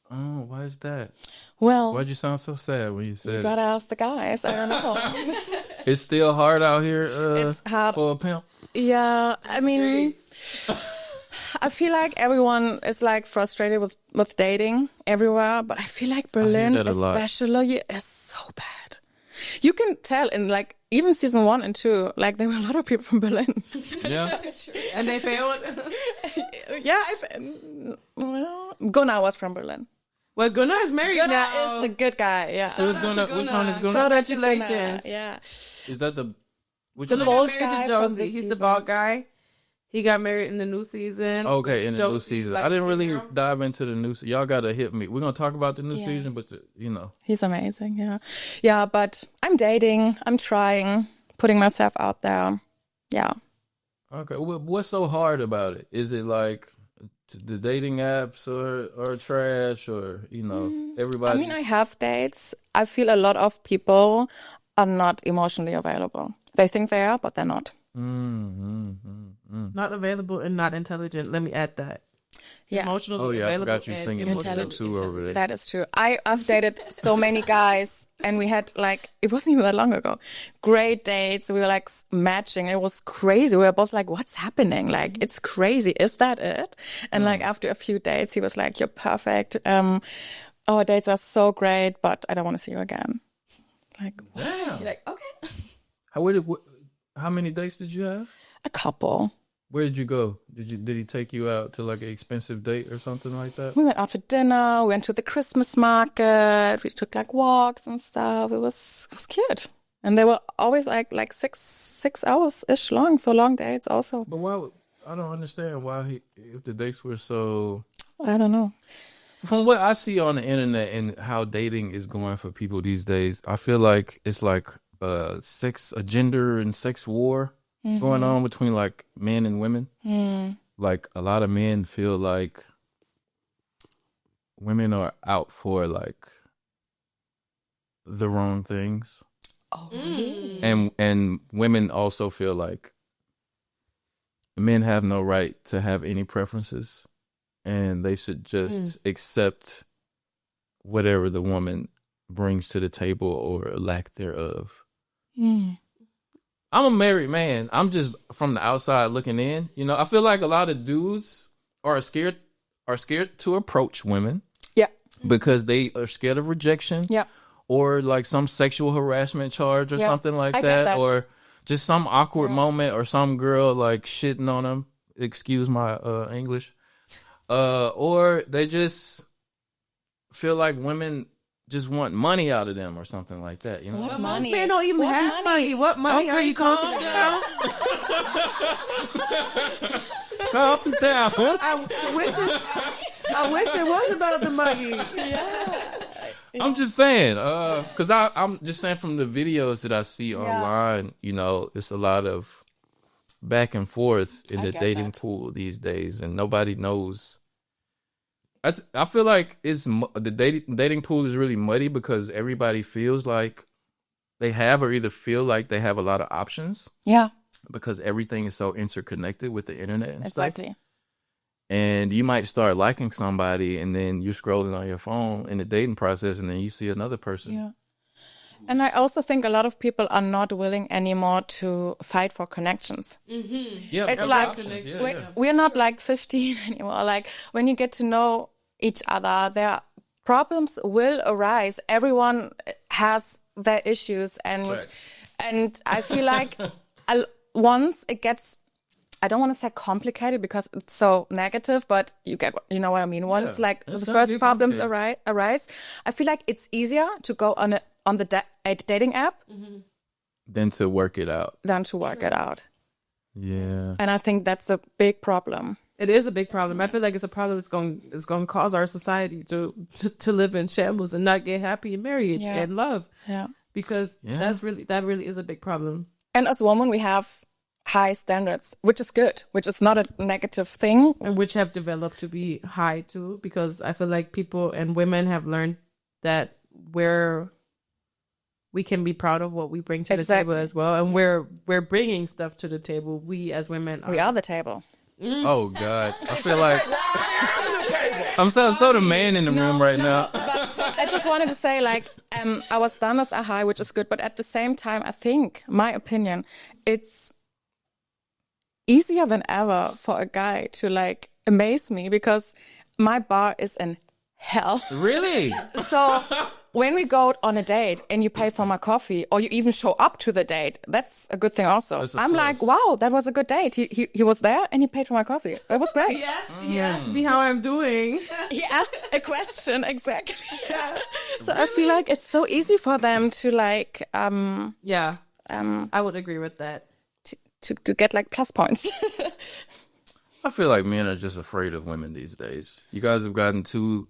Oh, why is that? Well, Why'd you sound so sad when you you said gotta ask the guys. I don't know. it's still hard out here It's hard. for a pimp? Yeah, I mean, I feel like everyone is like frustrated with dating everywhere, but I feel like Berlin that a lot. especially is so bad. You can tell in like even season 1 and 2, like there were a lot of people from Berlin. Yeah. And they failed. Yeah, well, Gunnar was from Berlin. Well, Gunnar is married Gunnar now. is a good guy. Yeah. So it's gonna, which one is gonna? Congratulations. Yeah. Is that the? Which The one? bald Married guy to from Josie. this He's the season. bald guy. He got married in the new season. Okay, in the new Josie, season. like, I didn't really girl. dive into the new. Y'all gotta hit me. We're gonna talk about the new season, but you know. He's amazing. Yeah. Yeah, but I'm dating. I'm trying, putting myself out there. Yeah. Okay, what's so hard about it? Is it like the dating apps or trash or you know everybody? I mean, I have dates. I feel a lot of people are not emotionally available. They think they are, but they're not. Not available and not intelligent. Let me add that. Yeah. Emotionally Oh yeah, I available forgot you and singing emotionally too over there. That is true. I've dated so many guys, and we had like, it wasn't even that long ago, great dates. We were like matching. It was crazy. We were both like, what's happening? Like, it's crazy. Is that it? And like after a few dates, he was like, you're perfect. Our dates are so great, but I don't want to see you again. Like, what? Damn. You're like, okay. How many dates did you have? A couple. Where did you go? Did he take you out to like an expensive date or something like that? We went out for dinner. We went to the Christmas market. We took like walks and stuff. It was cute. And they were always like 6 hours ish long. So long dates also. But I don't understand why if the dates were so. I don't know. From what I see on the internet and how dating is going for people these days, I feel like it's like a gender and sex war going on between like men and women. Like a lot of men feel like women are out for like the wrong things. Oh, really? And women also feel like men have no right to have any preferences and they should just accept whatever the woman brings to the table or lack thereof. I'm a married man. I'm just from the outside looking in. You know, I feel like a lot of dudes are scared to approach women. Yeah. Because they are scared of rejection. Yeah. Or like some sexual harassment charge or something like I get that. Or just some awkward moment or some girl like shitting on them. Excuse my English. Or they just feel like women just want money out of them or something like that. You know? What Most money? men don't even What have money? money. What money are you talking about? Calm down. I wish it was about the money. I'm just saying, because I'm just saying from the videos that I see online, you know, it's a lot of back and forth in the get dating that. pool these days, and nobody knows I feel like the dating pool is really muddy because everybody feels like they have or either feel like they have a lot of options Yeah, because everything is so interconnected with the internet and stuff. exactly. And you might start liking somebody and then you're scrolling on your phone in the dating process and then you see another person. Yeah. And I also think a lot of people are not willing anymore to fight for connections. Yeah, It's other like options, we're not like 15 anymore. Like when you get to know each other, their problems will arise. Everyone has their issues, Facts. and I feel like once it gets, I don't want to say complicated because it's so negative, but you know what I mean. Once Yeah, like it's the not first too problems complicated. arise, I feel like it's easier to go on a dating app Then to work it out. than to work it out. Yeah. And I think that's a big problem. It is a big problem. I feel like it's a problem that's going to cause our society to live in shambles and not get happy in marriage Yeah. and love, Yeah. because Yeah. that really is a big problem. And as women, we have high standards, which is good, which is not a negative thing. And which have developed to be high too, because I feel like people and women have learned that we can be proud of what we bring to the Exactly. table as well, and we're bringing stuff to the table. We as women We are the table. Oh God. I feel like I'm so the man in the room right now. I just wanted to say, like, our standards are high, which is good. But at the same time, I think, my opinion, it's easier than ever for a guy to, like, amaze me because my bar is in hell. Really? So when we go on a date and you pay for my coffee or you even show up to the date, that's a good thing also. That's a I'm plus. like, wow, that was a good date. He was there and he paid for my coffee. That was great. He asked me how I'm doing. He asked a question, exactly. So I feel like it's so easy for them to like Yeah, I would agree with that. to get like plus points. I feel like men are just afraid of women these days. You guys have gotten too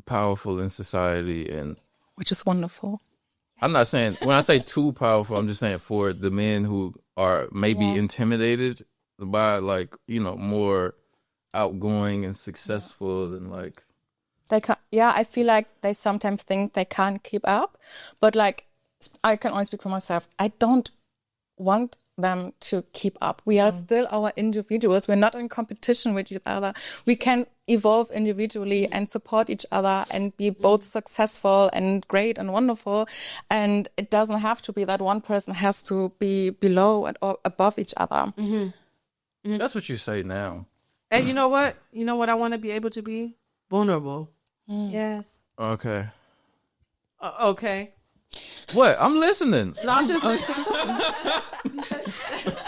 powerful in society, and Which is wonderful. I'm not saying when I say too powerful, I'm just saying for the men who are maybe intimidated by like, you know, more outgoing and successful and like They can, I feel like they sometimes think they can't keep up, but like I can only speak for myself. I don't want them to keep up. We are still our individuals. We're not in competition with each other. We can evolve individually and support each other and be both successful and great and wonderful. And it doesn't have to be that one person has to be below or above each other. that's what you say now. And you know what? You know what I want to be able to be? Vulnerable. Yes. Okay. Okay. What? I'm listening. No, I'm just.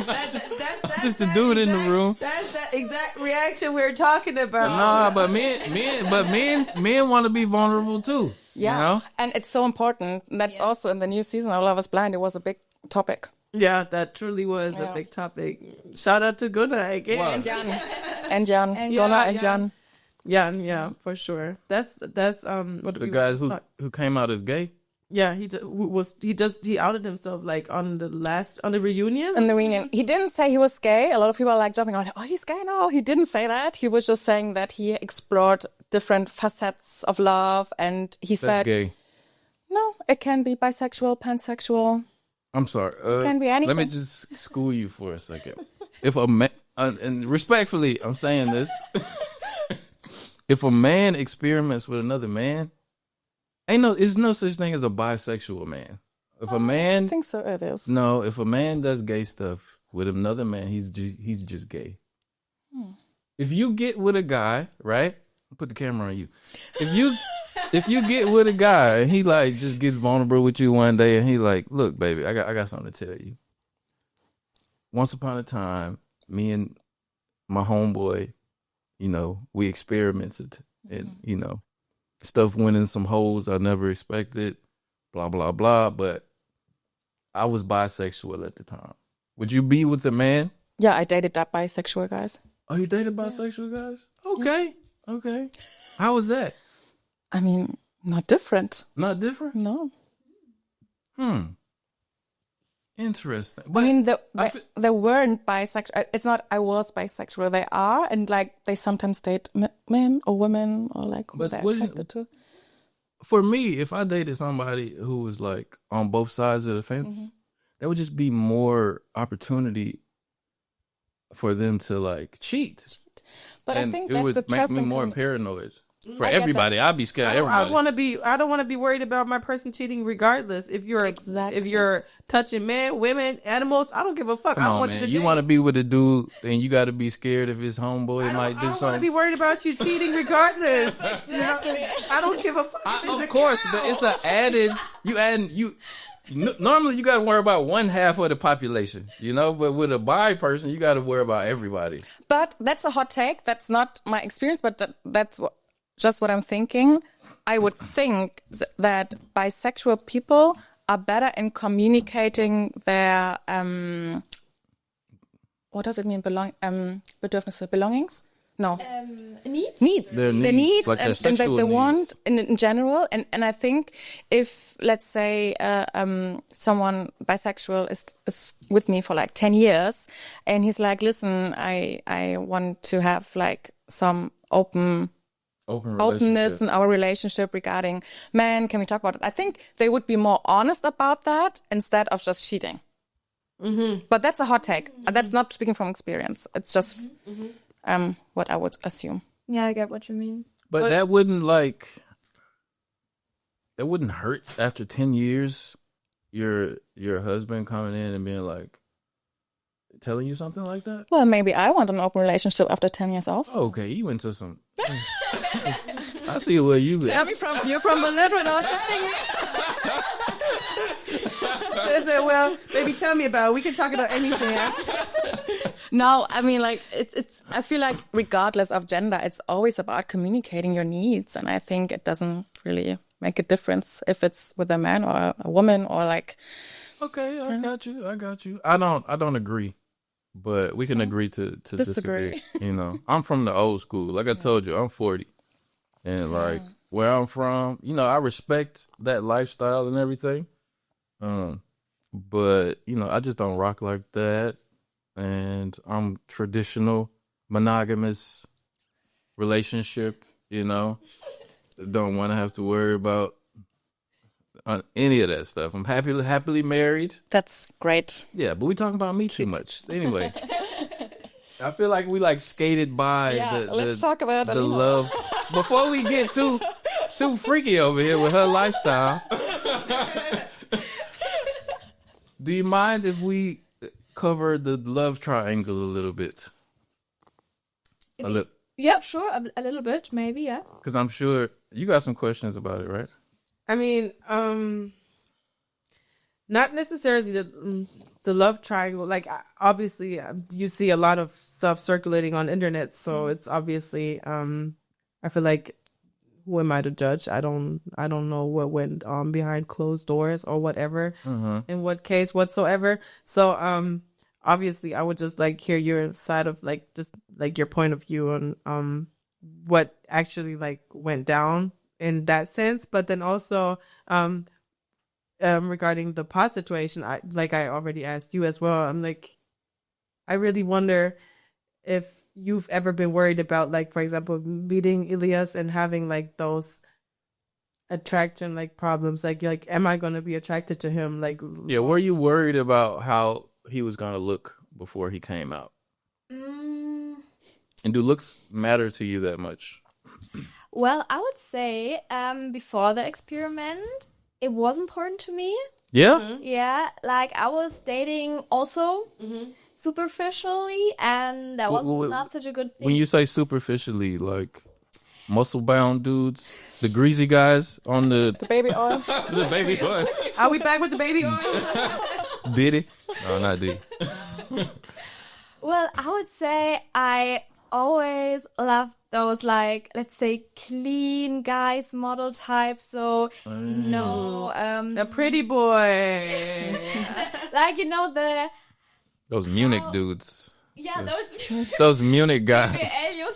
that's Just the dude in the room. That's the exact reaction we're talking about. Nah, but men want to be vulnerable too. Yeah. You know? And it's so important. That's also in the new season of Love is Blind. It was a big topic. Yeah, that truly was a big topic. Shout out to Gunnar again. Wow. And Jan. And Jan. And Gunnar and yeah. Jan. Yeah, for sure. That's what The guys who came out as gay. Yeah, he outed himself like on the reunion. In the reunion. He didn't say he was gay. A lot of people are like jumping on, oh, he's gay now. He didn't say that. He was just saying that he explored different facets of love. And he That's said, gay. no, it can be bisexual, pansexual. I'm sorry. Can be Let me anything. just school you for a second. If a man, and respectfully, I'm saying this. If a man experiments with another man, there's no such thing as a bisexual man. If a I man, think so it is. no, if a man does gay stuff with another man, he's just gay. If you get with a guy, right? I'll put the camera on you. If you get with a guy and he like just gets vulnerable with you one day and he like, look, baby, I got something to tell you. Once upon a time, me and my homeboy, we experimented and, stuff went in some holes I never expected, blah, blah, blah. But I was bisexual at the time. Would you be with a man? Yeah, I dated that bisexual guys. Oh, you dated bisexual guys? Okay. How was that? I mean, not different. Not different? No. Interesting. I mean, I fe- they weren't bisexual. It's not I was bisexual. They are, and like they sometimes date men or women or like who But they're wouldn't- attracted to. For me, if I dated somebody who was like on both sides of the fence, there would just be more opportunity for them to like cheat. But And I think it that's would the make me trusting more thing. paranoid. For I get everybody, that. I'd be scared. Of I everybody. don't want to be worried about my person cheating regardless. If you're touching men, women, animals, I don't give a fuck. Come I don't on, want man. you to You date. want to be with a dude, and you got to be scared if his homeboy might do I don't want to something. be worried about you cheating regardless. Exactly. I don't give a fuck. Of course, but it's an added. Normally, you got to worry about one half of the population, you know. But with a bi person, you got to worry about everybody. But that's a hot take. That's not my experience, but that's just what I'm thinking. I would think that bisexual people are better in communicating their what does it mean? Bedürfnisse, belongings? No. Needs? Their needs, needs like their and that sexual they needs. want in general. And I think if, let's say, someone bisexual is with me for like 10 years and he's like, listen, I want to have like some openness Relationship. in our relationship regarding men. Can we talk about it? I think they would be more honest about that instead of just cheating. But that's a hot take. That's not speaking from experience. It's just what I would assume. Yeah, I get what you mean. But that wouldn't hurt after 10 years. Your husband coming in and being like, telling you something like that. Well, maybe I want an open relationship after 10 years also. Oh, okay, you went to some. I see where you been. You're from Berlin without telling me. I said, well, baby, tell me about it. We can talk about anything. No, I mean, like, it's. I feel like regardless of gender, it's always about communicating your needs. And I think it doesn't really make a difference if it's with a man or a woman or like. Okay, I got you. I don't agree. But we can agree to disagree. You know, I'm from the old school. Like I told you, I'm 40. And like where I'm from, you know, I respect that lifestyle and everything. But, you know, I just don't rock like that. And I'm traditional, monogamous relationship, you know. Don't want to have to worry about any of that stuff. I'm happily married. That's great. Yeah, but we talking about me too much. Anyway, I feel like we like skated by Let's talk about the Alina. love before we get too freaky over here with her lifestyle. Do you mind if we cover the love triangle a little bit? Yeah, sure. A little bit, maybe, yeah. Because I'm sure you got some questions about it, right? I mean, not necessarily the love triangle. Like, obviously, you see a lot of stuff circulating on the internet, so it's obviously. I feel like, who am I to judge? I don't know what went on behind closed doors or whatever, in what case whatsoever. So, obviously, I would just like hear your side of like just like your point of view on what actually like went down in that sense, but then also regarding the pod situation, I already asked you as well. I'm like, I really wonder if you've ever been worried about, like, for example, meeting Elias and having like those attraction like problems, like am I going to be attracted to him? Like, yeah, were you worried about how he was going to look before he came out? And do looks matter to you that much? Well, I would say before the experiment, it was important to me. Yeah? Yeah, like I was dating also superficially, and that was not such a good thing. When you say superficially, like muscle-bound dudes, the greasy guys on the Baby oil. the baby oil. are we back with the baby oil? Diddy? No, not Diddy. Well, I would say I always loved those, like, let's say, clean guys, model types. So, A pretty boy. like, you know, Those Munich dudes. yeah, Those Munich guys.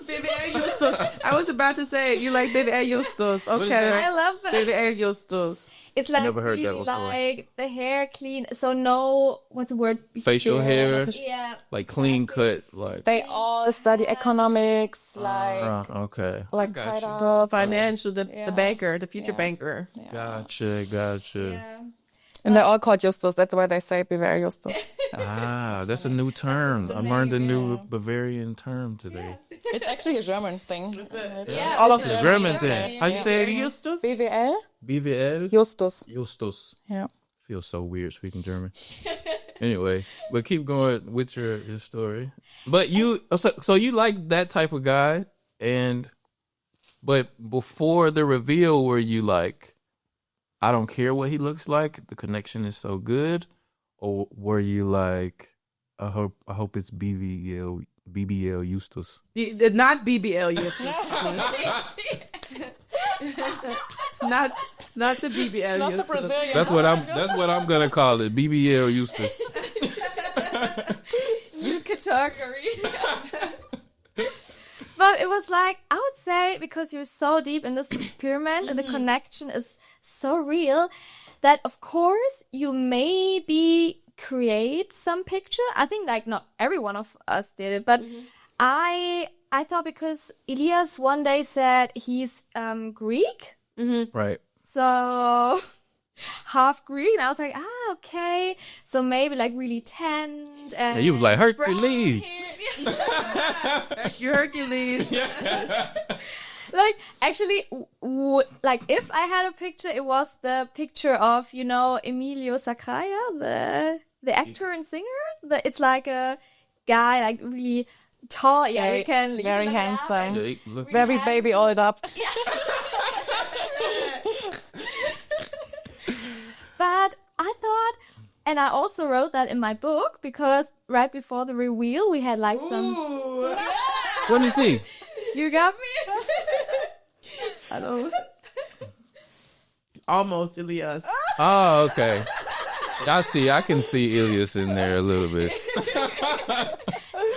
Baby Justus. I was about to say, you like Baby Justus. Okay. I love it. Baby Justus. It's like never heard that really before. like the hair clean. So no, what's the word? Facial hair, Yeah. like clean cut, like. They all study economics, Okay. like got tied you. up. Financial, the Yeah. banker, the future Yeah. banker. Gotcha. Yeah. And they're all called Justus. That's why they say beware Justus. That's a new term. I learned a new Bavarian term today. It's actually a German thing. Yeah, All of it's It's a a German German thing. How you say it again? Justus? BWL, BVL? Justus. Justus. Yeah. Feels so weird speaking German. Anyway, but keep going with your story. But so you like that type of guy, but before the reveal, were you like, I don't care what he looks like, the connection is so good, or were you like, I hope it's BBL Eustace? Not BBL Justus. not the BBL Not the Justus. Brazilian. That's what I'm gonna call it, BBL Eustace. New category. But it was like, I would say, because you're so deep in this experiment and the connection is so real, that of course you maybe create some picture. I think like not every one of us did it, but I thought, because Elias one day said he's Greek, Right. so half Greek. And I was like, okay, so maybe like really tanned and And you was like, brown Hercules. hair. Hercules. Like, actually, like, if I had a picture, it was the picture of, Emilio Sacraia, the actor and singer. It's like a guy, like, really tall. Yeah, you can very look it up, handsome. and- Yeah, look, Very baby oiled up. But I thought, and I also wrote that in my book, because right before the reveal, we had like some. let me see. You got me? Hello. Almost Elias. Oh, okay. I can see Elias in there a little bit.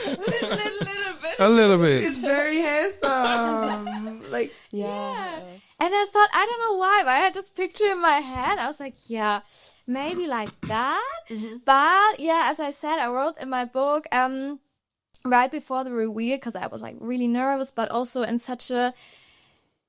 little bit. A little bit. He's very handsome. Like, Yeah. And I thought, I don't know why, but I had this picture in my head. I was like, yeah, maybe like that. But yeah, as I said, I wrote in my book, right before the reveal, because I was like really nervous, but also in such a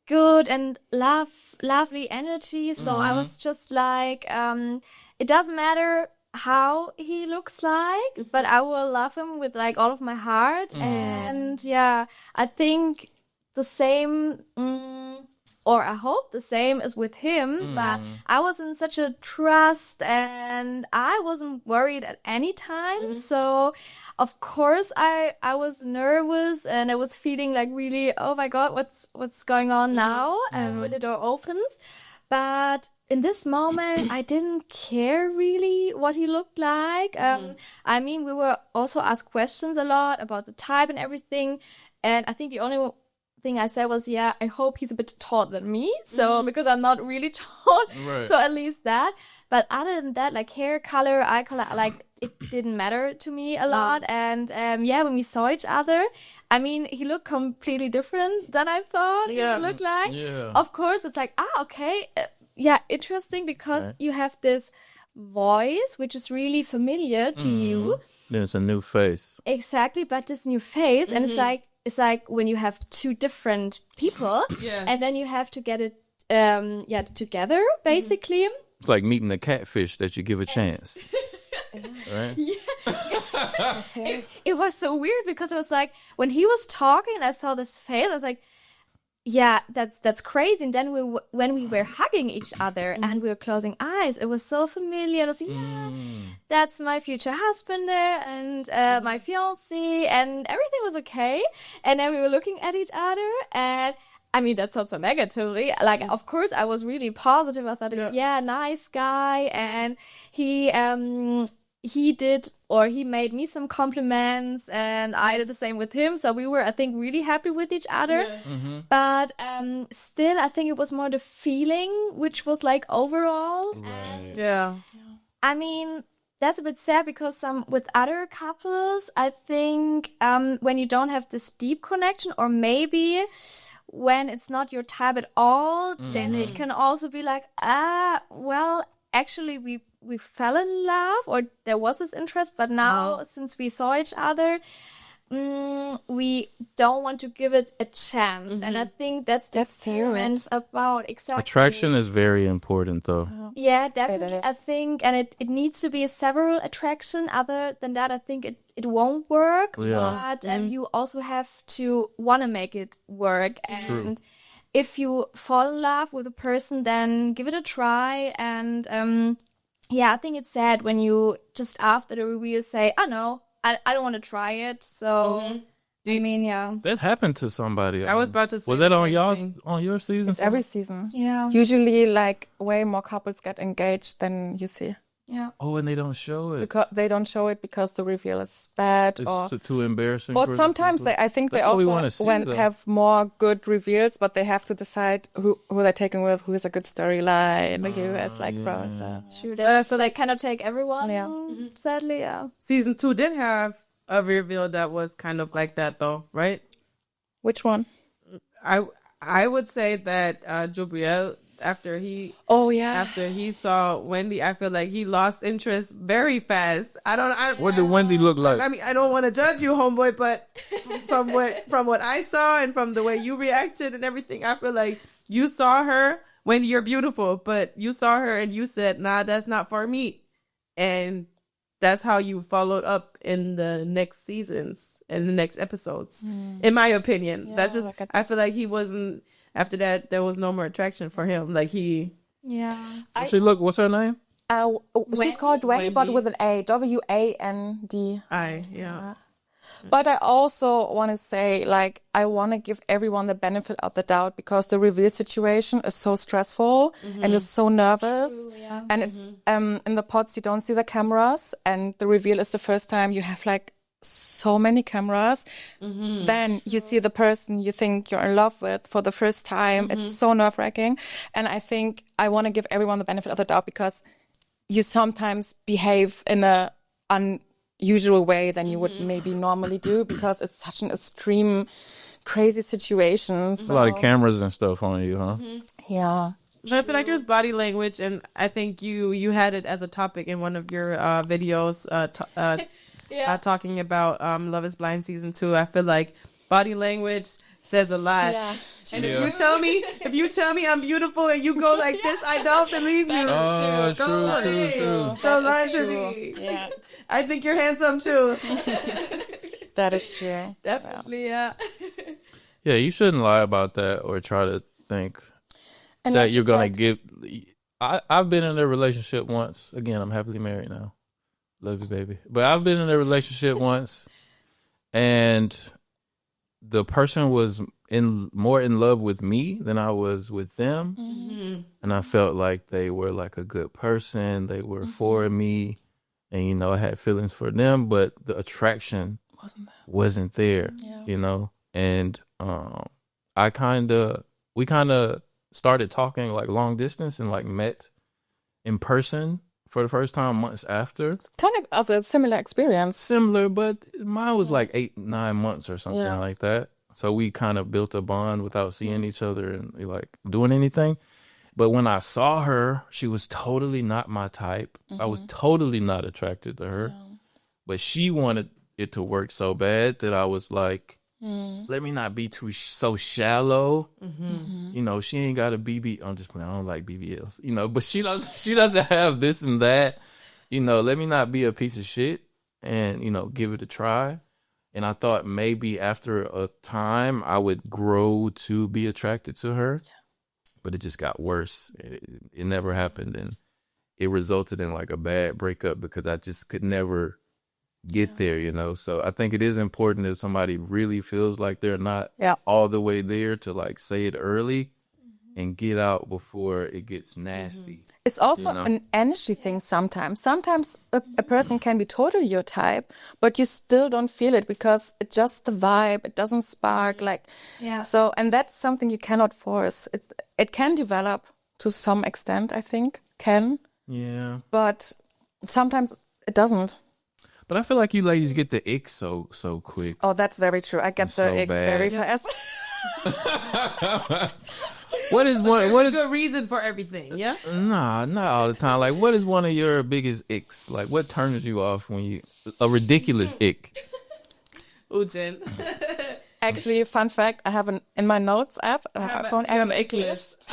good and lovely energy. So I was just like, it doesn't matter how he looks like, but I will love him with like all of my heart. And yeah, I think the same, or I hope the same is with him, but I was in such a trust and I wasn't worried at any time. So of course I was nervous and I was feeling like really, oh my God, what's going on now? And when the door opens. But in this moment, I didn't care really what he looked like. I mean, we were also asked questions a lot about the type and everything. And I think the only thing I said was, yeah, I hope he's a bit taller than me. So, because I'm not really tall. Right. So at least that. But other than that, like hair color, eye color, like it didn't matter to me a lot. And yeah, when we saw each other, I mean, he looked completely different than I thought he would look like. Yeah. Of course, it's like, okay. Yeah, interesting, because you have this voice which is really familiar to you. Then it's a new face. Exactly, but this new face, and it's like when you have two different people, and then you have to get it together, basically. It's like meeting a catfish that you give a chance. Right? It was so weird, because it was like when he was talking and I saw this face, I was like, yeah, that's crazy. And then when we were hugging each other and we were closing eyes, it was so familiar. I was like, yeah, that's my future husband there, and my fiancé, and everything was okay. And then we were looking at each other, and I mean, that sounds so negatively. Like, of course, I was really positive. I thought, yeah, nice guy, and he made me some compliments, and I did the same with him. So we were, I think, really happy with each other. Yeah. But still, I think it was more the feeling, which was like overall. Right. yeah. I mean, that's a bit sad, because with other couples, I think when you don't have this deep connection, or maybe when it's not your type at all, then it can also be like, well, actually we fell in love, or there was this interest, but now since we saw each other, we don't want to give it a chance. And I think that's the experience about exactly. Attraction is very important, though. Yeah, definitely. I think, and it needs to be a several attraction. Other than that, I think it won't work. Yeah. But you also have to want to make it work. And if you fall in love with a person, then give it a try. And I think it's sad when you just after the reveal say, "Oh no, I don't want to try it." So, I mean, That happened to somebody. I was about to say. Was that on your season? It's every season. Yeah. Usually, like, way more couples get engaged than you see. Yeah. Oh, and they don't show it. Because they don't show it because the reveal is bad, It's too embarrassing. or for sometimes people. I think they That's what we also wanna see, though. have more good reveals, but they have to decide who they're taking with, who is a good storyline, who has like bro stuff. True. I feel like cannot take everyone. Yeah. Sadly, yeah. Season 2 did have a reveal that was kind of like that, though, right? Which one? I would say that Jobriel, after he saw Wendy, I feel like he lost interest very fast. What did Wendy look like? I mean, I don't want to judge you, homeboy, but from what I saw and from the way you reacted and everything, I feel like you saw her, Wendy, you're beautiful, but you saw her and you said, "Nah, that's not for me," and that's how you followed up in the next seasons and the next episodes, in my opinion. That's just, I feel like he wasn't, after that, there was no more attraction for him. Like What's her name? She's called Wendy, but with an A. Wandi. Yeah. But I also want to say, like, I want to give everyone the benefit of the doubt because the reveal situation is so stressful and you're so nervous. True, and it's in the pods you don't see the cameras, and the reveal is the first time you have like so many cameras. Then you see the person you think you're in love with for the first time. It's so nerve-wracking, and I think I want to give everyone the benefit of the doubt because you sometimes behave in a unusual way than you would maybe normally do because it's such an extreme, crazy situation. So. A lot of cameras and stuff on you, huh? Yeah. I feel like there's body language, and I think you had it as a topic in one of your videos talking about Love is Blind season 2. I feel like body language says a lot. Yeah. And if you tell me I'm beautiful and you go like this, I don't believe you. Oh, true. Don't lie to me. Yeah. I think you're handsome too. That is true. Definitely, yeah. Yeah, you shouldn't lie about that or try to think and that like you're going to give. I've been in a relationship once. Again, I'm happily married now. Love you, baby. But I've been in a relationship once, and the person was more in love with me than I was with them. And I felt like they were like a good person. They were for me. And, I had feelings for them, but the attraction wasn't there, And we kind of started talking like long distance and like met in person for the first time months after. It's kind of a similar experience. Similar, but mine was like 8-9 months or something like that. So we kind of built a bond without seeing each other and like doing anything. But when I saw her, she was totally not my type. I was totally not attracted to her. But she wanted it to work so bad that I was like, let me not be so shallow. She ain't got a BB. I'm just playing. I don't like BBLs. But she doesn't have this and that. Let me not be a piece of shit and, give it a try. And I thought maybe after a time I would grow to be attracted to her. But it just got worse. It never happened. And it resulted in like a bad breakup because I just could never get there, So I think it is important if somebody really feels like they're not all the way there to like say it early and get out before it gets nasty. It's also an energy thing sometimes. Sometimes a person can be totally your type, but you still don't feel it because it's just the vibe. It doesn't spark So, and that's something you cannot force. It can develop to some extent, I think, Yeah. But sometimes it doesn't. But I feel like you ladies get the ick so quick. Oh, that's very true. I get the ick very fast. What is one? What There's is? a good reason for everything, yeah? Nah, not all the time. Like, what is one of your biggest icks? Like, what turns you off when you a ridiculous ick? Jen. Actually, fun fact, I have in my notes app, I have an ick list.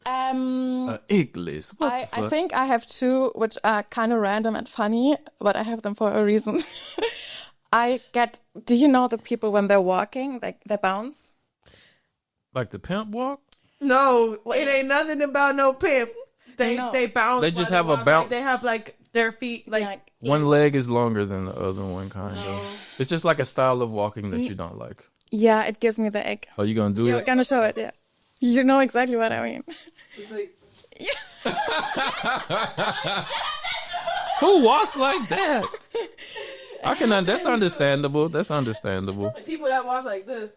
Ick list. What the I fuck? think I have two, which are kind of random and funny, but I have them for a reason. Do you know the people when they're walking, like they bounce? Like the pimp walk. No, it ain't nothing about no pimp. They No. bounce. They just while have a walk. bounce. They have like their feet like One leg is longer than the other one, kind of. It's just like a style of walking that you don't like. Yeah, it gives me the ick. Are you gonna do You're it? gonna show it, yeah. You know exactly what I mean. It's like, Who walks like that? I can. That's understandable. That's understandable. people that walk like this.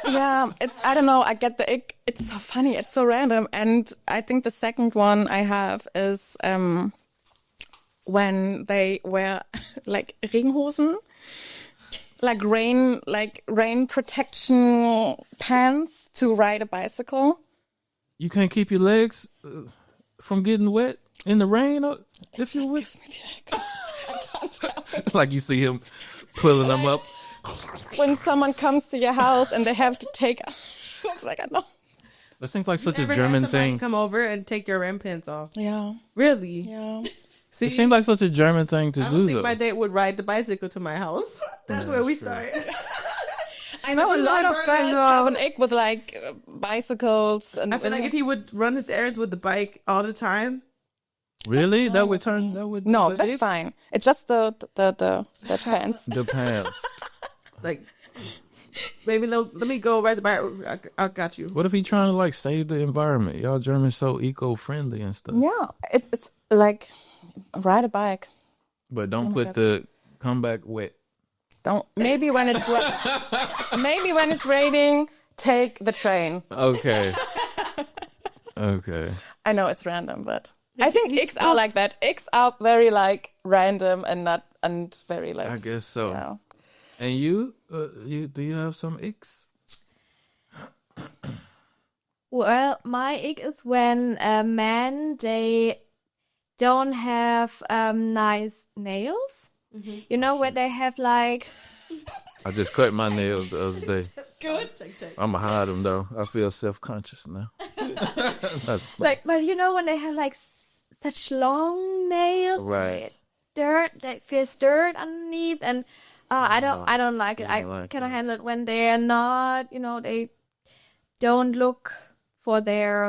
Yeah, I don't know, I get the ick. It's so funny, it's so random. And I think the second one I have is when they wear like Regenhosen, like rain protection pants to ride a bicycle. You can't keep your legs from getting wet in the rain. If you would. Gives me the ick. It's like you see him pulling them up. When someone comes to your house and they have to take, it's like I know. That seems like such a Never had German somebody thing. Come over and take your rim pants off. Yeah, Really? yeah. See, It seems like such a German thing to I do, don't think though. my date would ride the bicycle to my house. That's where we started. I know a lot of girls girls have an ick with like bicycles, and I feel like if he would run his errands with the bike all the time. Really? That would turn. That would. no, that that's is- fine. It's just the pants. The pants. Like, maybe let me go ride the bike. I got you. What if he trying to like save the environment? Y'all Germans so eco-friendly and stuff. Yeah, it's like ride a bike. But don't my put God. the comeback wet. Don't maybe when it's maybe when it's raining, take the train. Okay. Okay. I know it's random, but I think icks are like that. Icks are very like random and very like. I guess so. Yeah. And you, do you have some icks? Well, my ick is when men they don't have nice nails. You know, when they have like I just cut my nails the other day. good, I'ma hide them though. I feel self-conscious now. That's- like, but you know when they have like such long nails, Right. that feels dirt underneath, and I don't like it. You I don't like cannot it. handle it when they are not, they don't look for their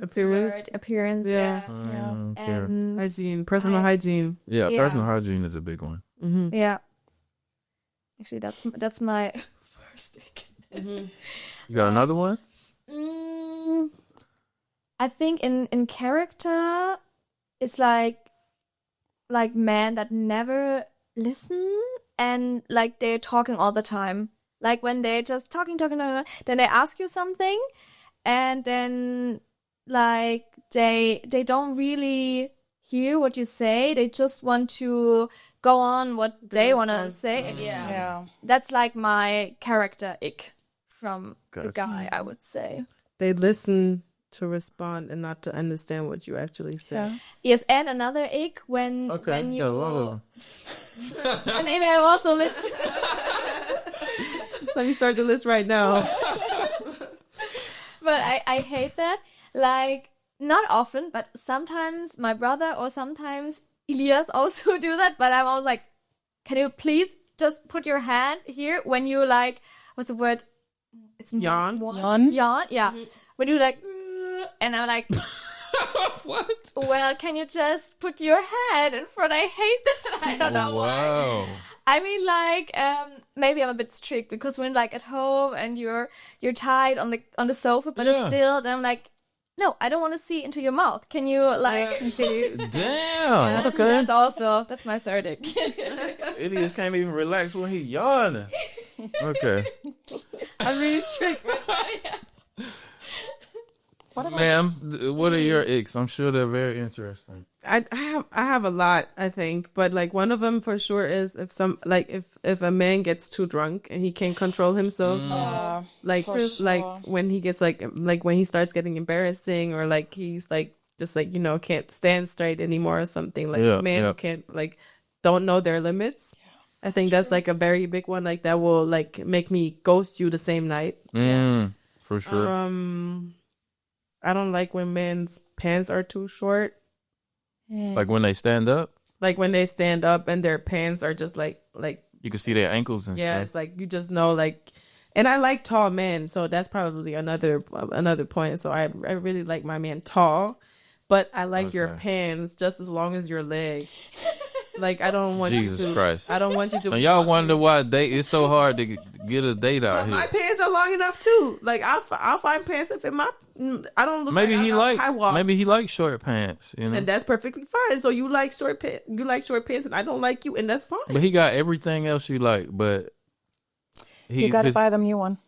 Appearance. appearance. Yeah. I don't care. And Hygiene. Personal hygiene. Yeah, Yeah. personal hygiene is a big one. yeah. Actually, that's my first ick. You got another one? I think in character, it's like men that never listen and like they're talking all the time. Like when they're just talking, then they ask you something, and then like they don't really hear what you say. They just want to go on what they want to say. And Yeah. that's like my character ick from Gotcha. a guy, I would say. They listen to respond and not to understand what you actually say. Yeah. Yes, and another ick when Okay, you got a lot of them. and maybe I also listen. Let me start the list right now. But I hate that. Like, not often, but sometimes my brother or sometimes Elias also do that. But I'm always like, can you please just put your hand here when you like, what's the word? It's Yawn? Yawn? Yawn, yeah. When you like, and I'm like, What? well, can you just put your hand in front? I hate that. I don't know why. Wow. I mean, like, maybe I'm a bit strict because when like at home and you're tied on the sofa, but Yeah. still, then I'm like, no, I don't want to see into your mouth. Can you like? Damn. Okay. That's my third ick. Idiots can't even relax when he yawning. Okay. I'm really strict. Ma'am, what are your icks? I'm sure they're very interesting. I have a lot, I think, but like one of them for sure is if a man gets too drunk and he can't control himself, like for like sure. when he gets like when he starts getting embarrassing, or like he's like just like, you know, can't stand straight anymore or something, like Yeah, men yeah. can't like don't know their limits. I think that's like a very big one, like that will like make me ghost you the same night. For sure. I don't like when men's pants are too short. Like when they stand up, Like when they stand up and their pants are just like you can see their ankles and yeah, stuff. it's like you just know like, and I like tall men, so that's probably another point. So I really like my man tall, but I like your Okay. pants just as long as your legs. Like I don't want Jesus you to. Christ. I don't want you to. And y'all wonder why it's so hard to get a date out My here. pants are long enough too. Like I'll find pants that fit my. I don't look. Maybe like he I like walk. maybe he likes short pants, you know. And that's perfectly fine. So you like short pants. You like short pants, and I don't like you, and that's fine. But he got everything else you like, but You gotta his- buy the new one.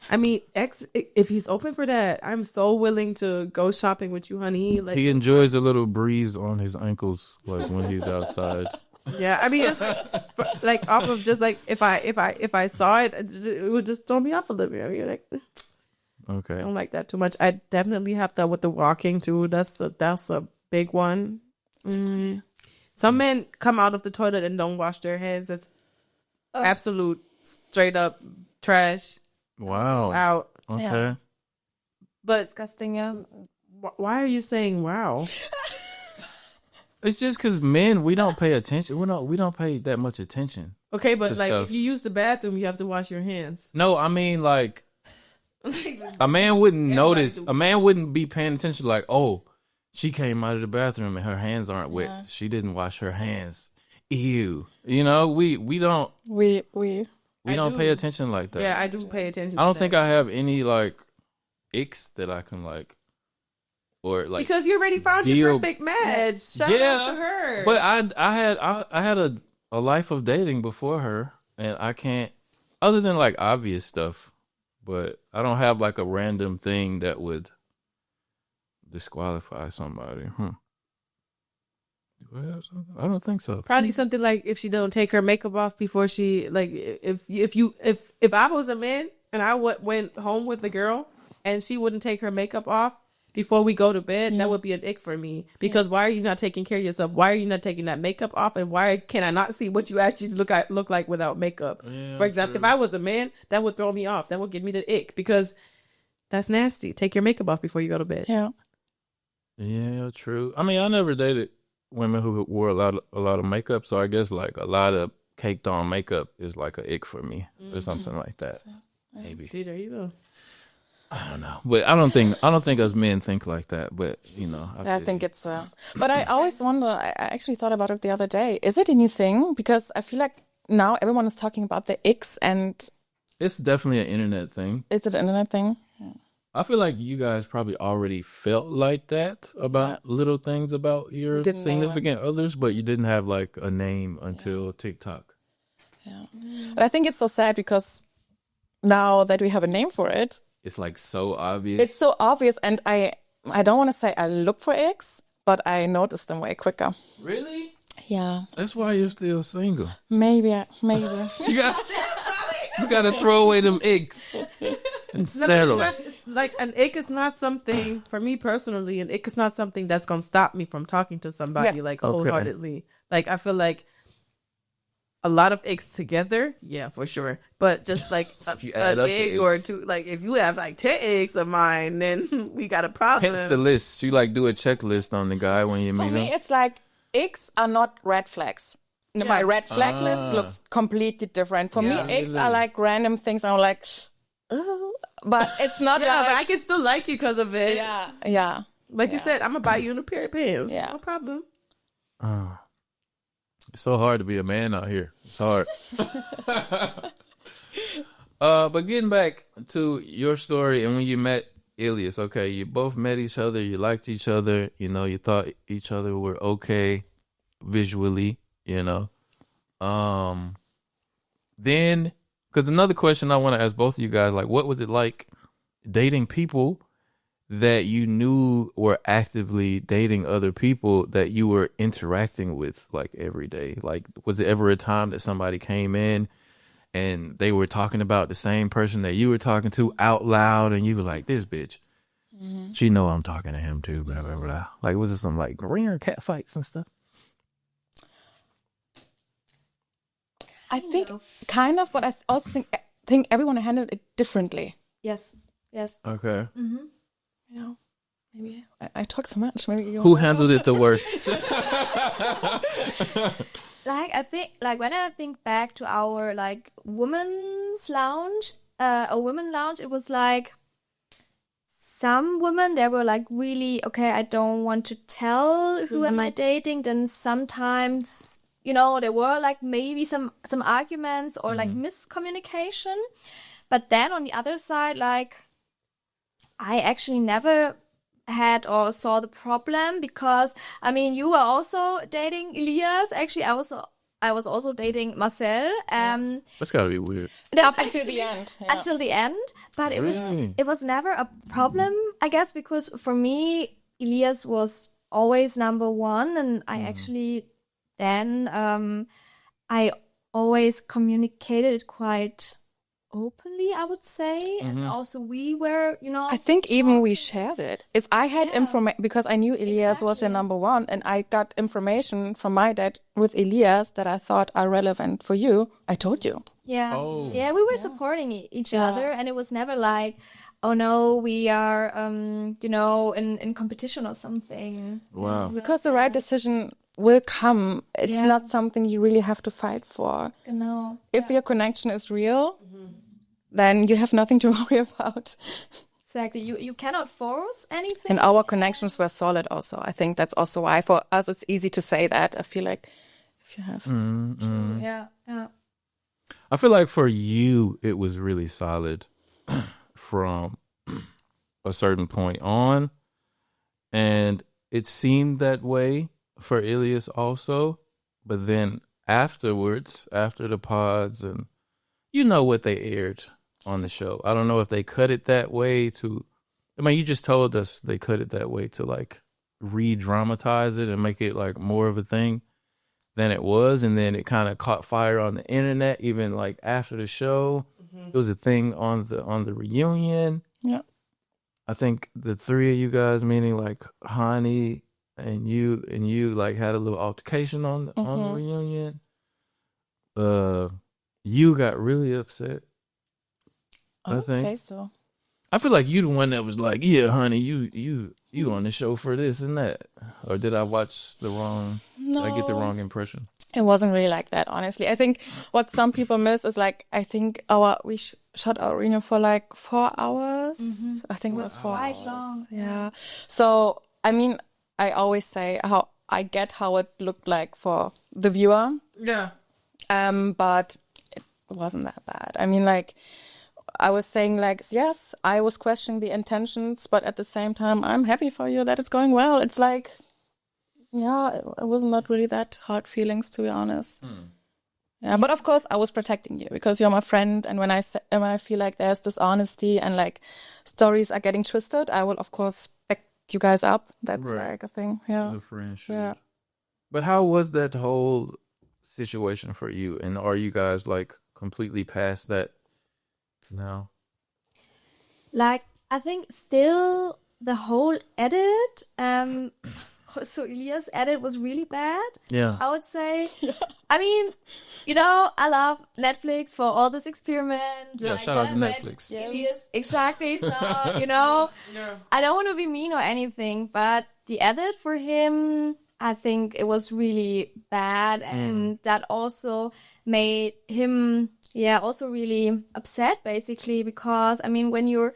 I mean, if he's open for that, I'm so willing to go shopping with you, honey. Like he enjoys a little breeze on his ankles, like when he's outside. yeah, I mean, it's, like off of just like if I saw it, it would just throw me off a little bit. I mean, like, I Okay. don't like that too much. I definitely have that with the walking too. That's a big one. Some men come out of the toilet and don't wash their hands. It's absolute straight up trash. Wow. Out. Okay. Yeah. But Disgusting, yeah. why are you saying wow? It's just because men, we don't pay attention. We don't pay that much attention. Okay, but To like stuff. if you use the bathroom, you have to wash your hands. No, I mean like a man wouldn't notice. do. A man wouldn't be paying attention. Like, oh, she came out of the bathroom and her hands aren't wet. Yeah. She didn't wash her hands. Ew. You know, we don't We we I don't do. pay attention like that. Yeah, I do pay attention. I don't to think that. I have any like icks that I can like, or like. Because you already found deal- your perfect match. Shout out to her. But I had a life of dating before her, and I can't, other than like obvious stuff, but I don't have like a random thing that would disqualify somebody. Do I have something? I don't think so. Probably something like if she don't take her makeup off before she like if I was a man and I went home with the girl and she wouldn't take her makeup off before we go to bed, that would be an ick for me. Because why are you not taking care of yourself? Why are you not taking that makeup off? And why can I not see what you actually look like without makeup? Yeah, For example, if I was a man, that would throw me off. That would give me the ick because that's nasty. Take your makeup off before you go to bed. yeah. Yeah, true. I mean, I never dated women who wore a lot of makeup, so I guess like a lot of caked on makeup is like a ick for me or something like that. Maybe. See, there you go. I don't know, but I don't think us men think like that. But you know, I think it's but I always wonder, I actually thought about it the other day. Is it a new thing? Because I feel like now everyone is talking about the icks, and it's definitely an internet thing. is it an internet thing? I feel like you guys probably already felt like that about little things about your didn't know significant others, but you didn't have like a name until TikTok. Yeah. But I think it's so sad because now that we have a name for it, It's like so obvious. it's so obvious, and I don't want to say I look for icks, but I notice them way quicker. Really? Yeah, That's why you're still single. maybe. You gotta throw away them icks and settle. Like an ick is not something for me personally. An ick is not something that's gonna stop me from talking to somebody Yeah. like Okay. wholeheartedly. Like I feel like a lot of icks together, yeah, for sure. But just like If you add an up the ick or icks. two, like if you have like 10 icks of mine, then we got a problem. Hence the list. You like do a checklist on the guy when you For meet me, him. it's like icks are not red flags. My red flag list looks completely different. For Yeah, me, icks really. are like random things. I'm like, oh, but it's not Yeah, but I like, can still like you because of it. yeah. Like you said, I'm gonna buy you a new pair of pants. Yeah. No problem. It's so hard to be a man out here. It's hard. But getting back to your story and when you met Elias, okay, you both met each other, you liked each other, you know, you thought each other were okay visually, you know. Then, because another question I want to ask both of you guys, like, what was it like dating people that you knew were actively dating other people that you were interacting with like every day? Like, was it ever a time that somebody came in and they were talking about the same person that you were talking to out loud, and you were like, this bitch, she know I'm talking to him too, blah, blah, blah. Like, was it some like rare cat fights and stuff? I think kind of, but I also think everyone handled it differently. Yes. Okay. Yeah, maybe I talk so much. Maybe you Who handled it the worst? Like, I think, like, when I think back to our, like, women's lounge, it was like some women, they were like really, okay, I don't want to tell who am I dating. Then sometimes, you know, there were like maybe some arguments or like miscommunication. But then on the other side, like, I actually never had or saw the problem, because I mean, you were also dating Elias. Actually, I was also dating Marcel. That's gotta be weird. up until the end. Yeah. Until the end, but Really? it was never a problem, I guess, because for me, Elias was always number one, and I actually then I always communicated it quite openly, I would say, and also we were, you know, I think even we shared it. If I had information, because I knew Elias was your number one, and I got information from my dad with Elias that I thought are relevant for you, I told you. yeah, Oh. yeah, we were supporting each other, and it was never like, oh no, we are, you know, in competition or something. Wow. Because the right decision will come. It's Yeah. not something you really have to fight for. Genau. If your connection is real, then you have nothing to worry about. Exactly. You cannot force anything. And our connections were solid also. I think that's also why for us it's easy to say that. I feel like if you have... Yeah. I feel like for you, it was really solid from a certain point on. And it seemed that way for Elias also. But then afterwards, after the pods, and you know what they aired on the show. I don't know if they cut it that way to, I mean, you just told us they cut it that way to like re-dramatize it and make it like more of a thing than it was. And then it kind of caught fire on the internet, even like after the show. It was a thing on the reunion. Yeah. I think the three of you guys, meaning like Hani and you like had a little altercation on the reunion. You got really upset. I would say so. I feel like you the one that was like, yeah, honey, you on the show for this and that. Or did I watch the wrong? No. Did I get the wrong impression? It wasn't really like that, honestly. I think what some people miss is like, I think we shot our reunion for like 4 hours. I think it was 4 hours. Quite long. Yeah. So, I mean, I always say how I get how it looked like for the viewer. Yeah. But it wasn't that bad. I mean, like, I was saying, like, yes, I was questioning the intentions, but at the same time, I'm happy for you that it's going well. It's like, yeah, it was not really that hard feelings, to be honest. Yeah, but of course, I was protecting you because you're my friend, and when I feel like there's dishonesty and like stories are getting twisted, I will of course back you guys up. That's Right. like a thing. Yeah. The friendship. Yeah. But how was that whole situation for you? And are you guys like completely past that now? Like, I think still the whole edit, so Elias' edit was really bad, Yeah. I would say. I mean, you know, I love Netflix for all this experiment. Yeah, like shout out to that, Netflix. but Elias, exactly. So, you know, I don't want to be mean or anything, but the edit for him, I think it was really bad. And that also made him, also really upset, basically, because, I mean, when you're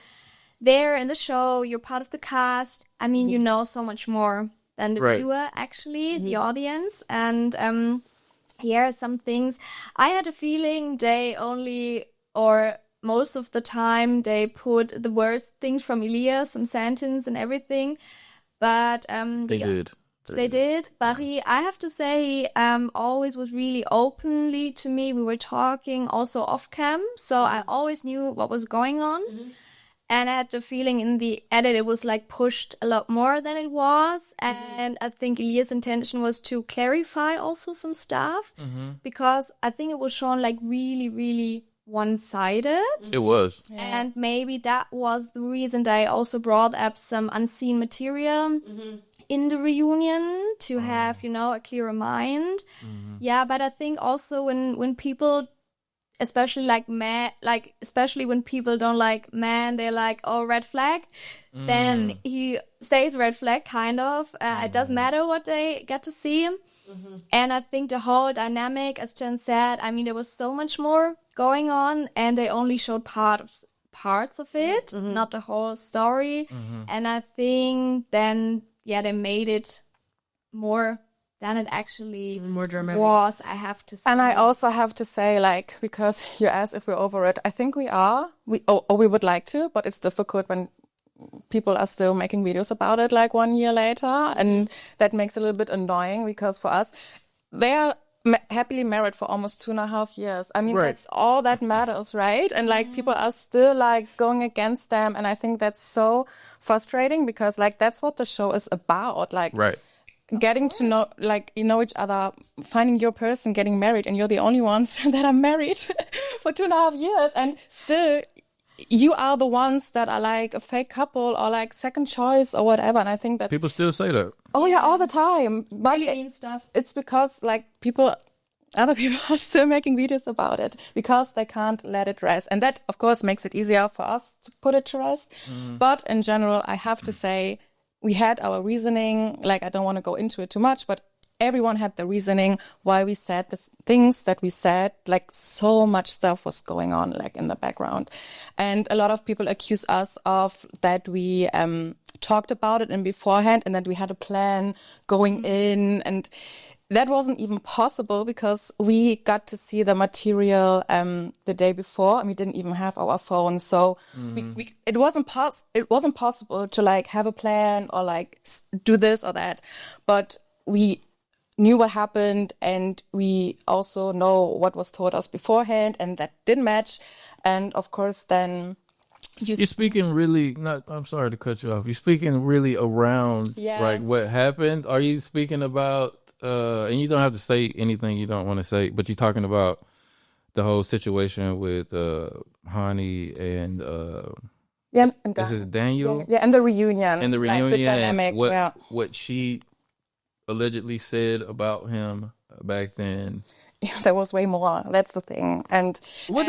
there in the show, you're part of the cast. I mean, you know so much more than the Right. viewer, actually, the audience. And here are some things. I had a feeling they only, or most of the time, they put the worst things from Elias, some sentence and everything. But They did. they did. But I have to say, he always was really openly to me. We were talking also off cam, so I always knew what was going on. And I had the feeling in the edit it was like pushed a lot more than it was. And I think Elias' intention was to clarify also some stuff because I think it was shown like really, really one-sided. It was. And maybe that was the reason they also brought up some unseen material in the reunion to have, you know, a clearer mind. Yeah, but I think also when people, especially like men, like especially when people don't like men, they're like, oh, red flag. Then he says red flag, kind of. It doesn't matter what they get to see. And I think the whole dynamic, as Jen said, I mean, there was so much more going on, and they only showed parts of it, not the whole story. And I think then, yeah, they made it more than it actually More dramatic. was, I have to say. And I also have to say, like, because you asked if we're over it, I think we are. We would like to, but it's difficult when people are still making videos about it like 1 year later. And that makes it a little bit annoying because for us, they are happily married for almost 2.5 years. I mean, Right. that's all that matters, right? And like people are still like going against them. And I think that's so frustrating because like that's what the show is about. Like, Right. getting to know, like, you know each other, finding your person, getting married, and you're the only ones that are married for 2.5 years, and still you are the ones that are like a fake couple or like second choice or whatever. And I think that's People still say that. oh yeah, all the time. But really mean stuff. it's because like other people are still making videos about it because they can't let it rest. And that of course makes it easier for us to put it to rest. But in general, I have to say we had our reasoning. Like, I don't want to go into it too much, but everyone had the reasoning why we said the things that we said. Like, so much stuff was going on, like, in the background. And a lot of people accuse us of that we talked about it in beforehand and that we had a plan going in. And that wasn't even possible because we got to see the material the day before and we didn't even have our phone. So it wasn't possible to like have a plan or like do this or that. But we knew what happened and we also know what was told us beforehand, and that didn't match. And of course then You're speaking really I'm sorry to cut you off. You're speaking really around like what happened. Are you speaking about and you don't have to say anything you don't want to say, but you're talking about the whole situation with Hani and this is Daniel? Yeah, and the reunion. And the like, reunion, the dynamic, and what she allegedly said about him back then. Yeah, there was way more. That's the thing. And What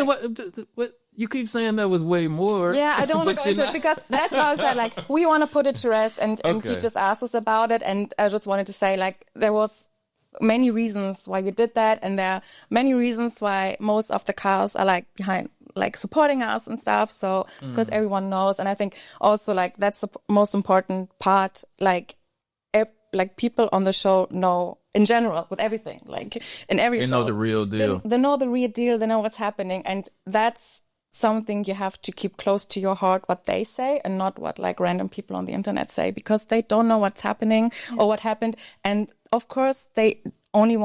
you keep saying there was way more. yeah, I don't want to go into it because that's why I said like we want to put it to rest, and Okay. he just asked us about it, and I just wanted to say like there was many reasons why we did that, and there are many reasons why most of the cars are like behind, like supporting us and stuff. So because everyone knows, and I think also like that's the most important part. Like people on the show know in general with everything, like in every They show. know the real deal. They know the real deal. They know what's happening, and that's something you have to keep close to your heart, what they say and not what like random people on the internet say, because they don't know what's happening or what happened. And of course they only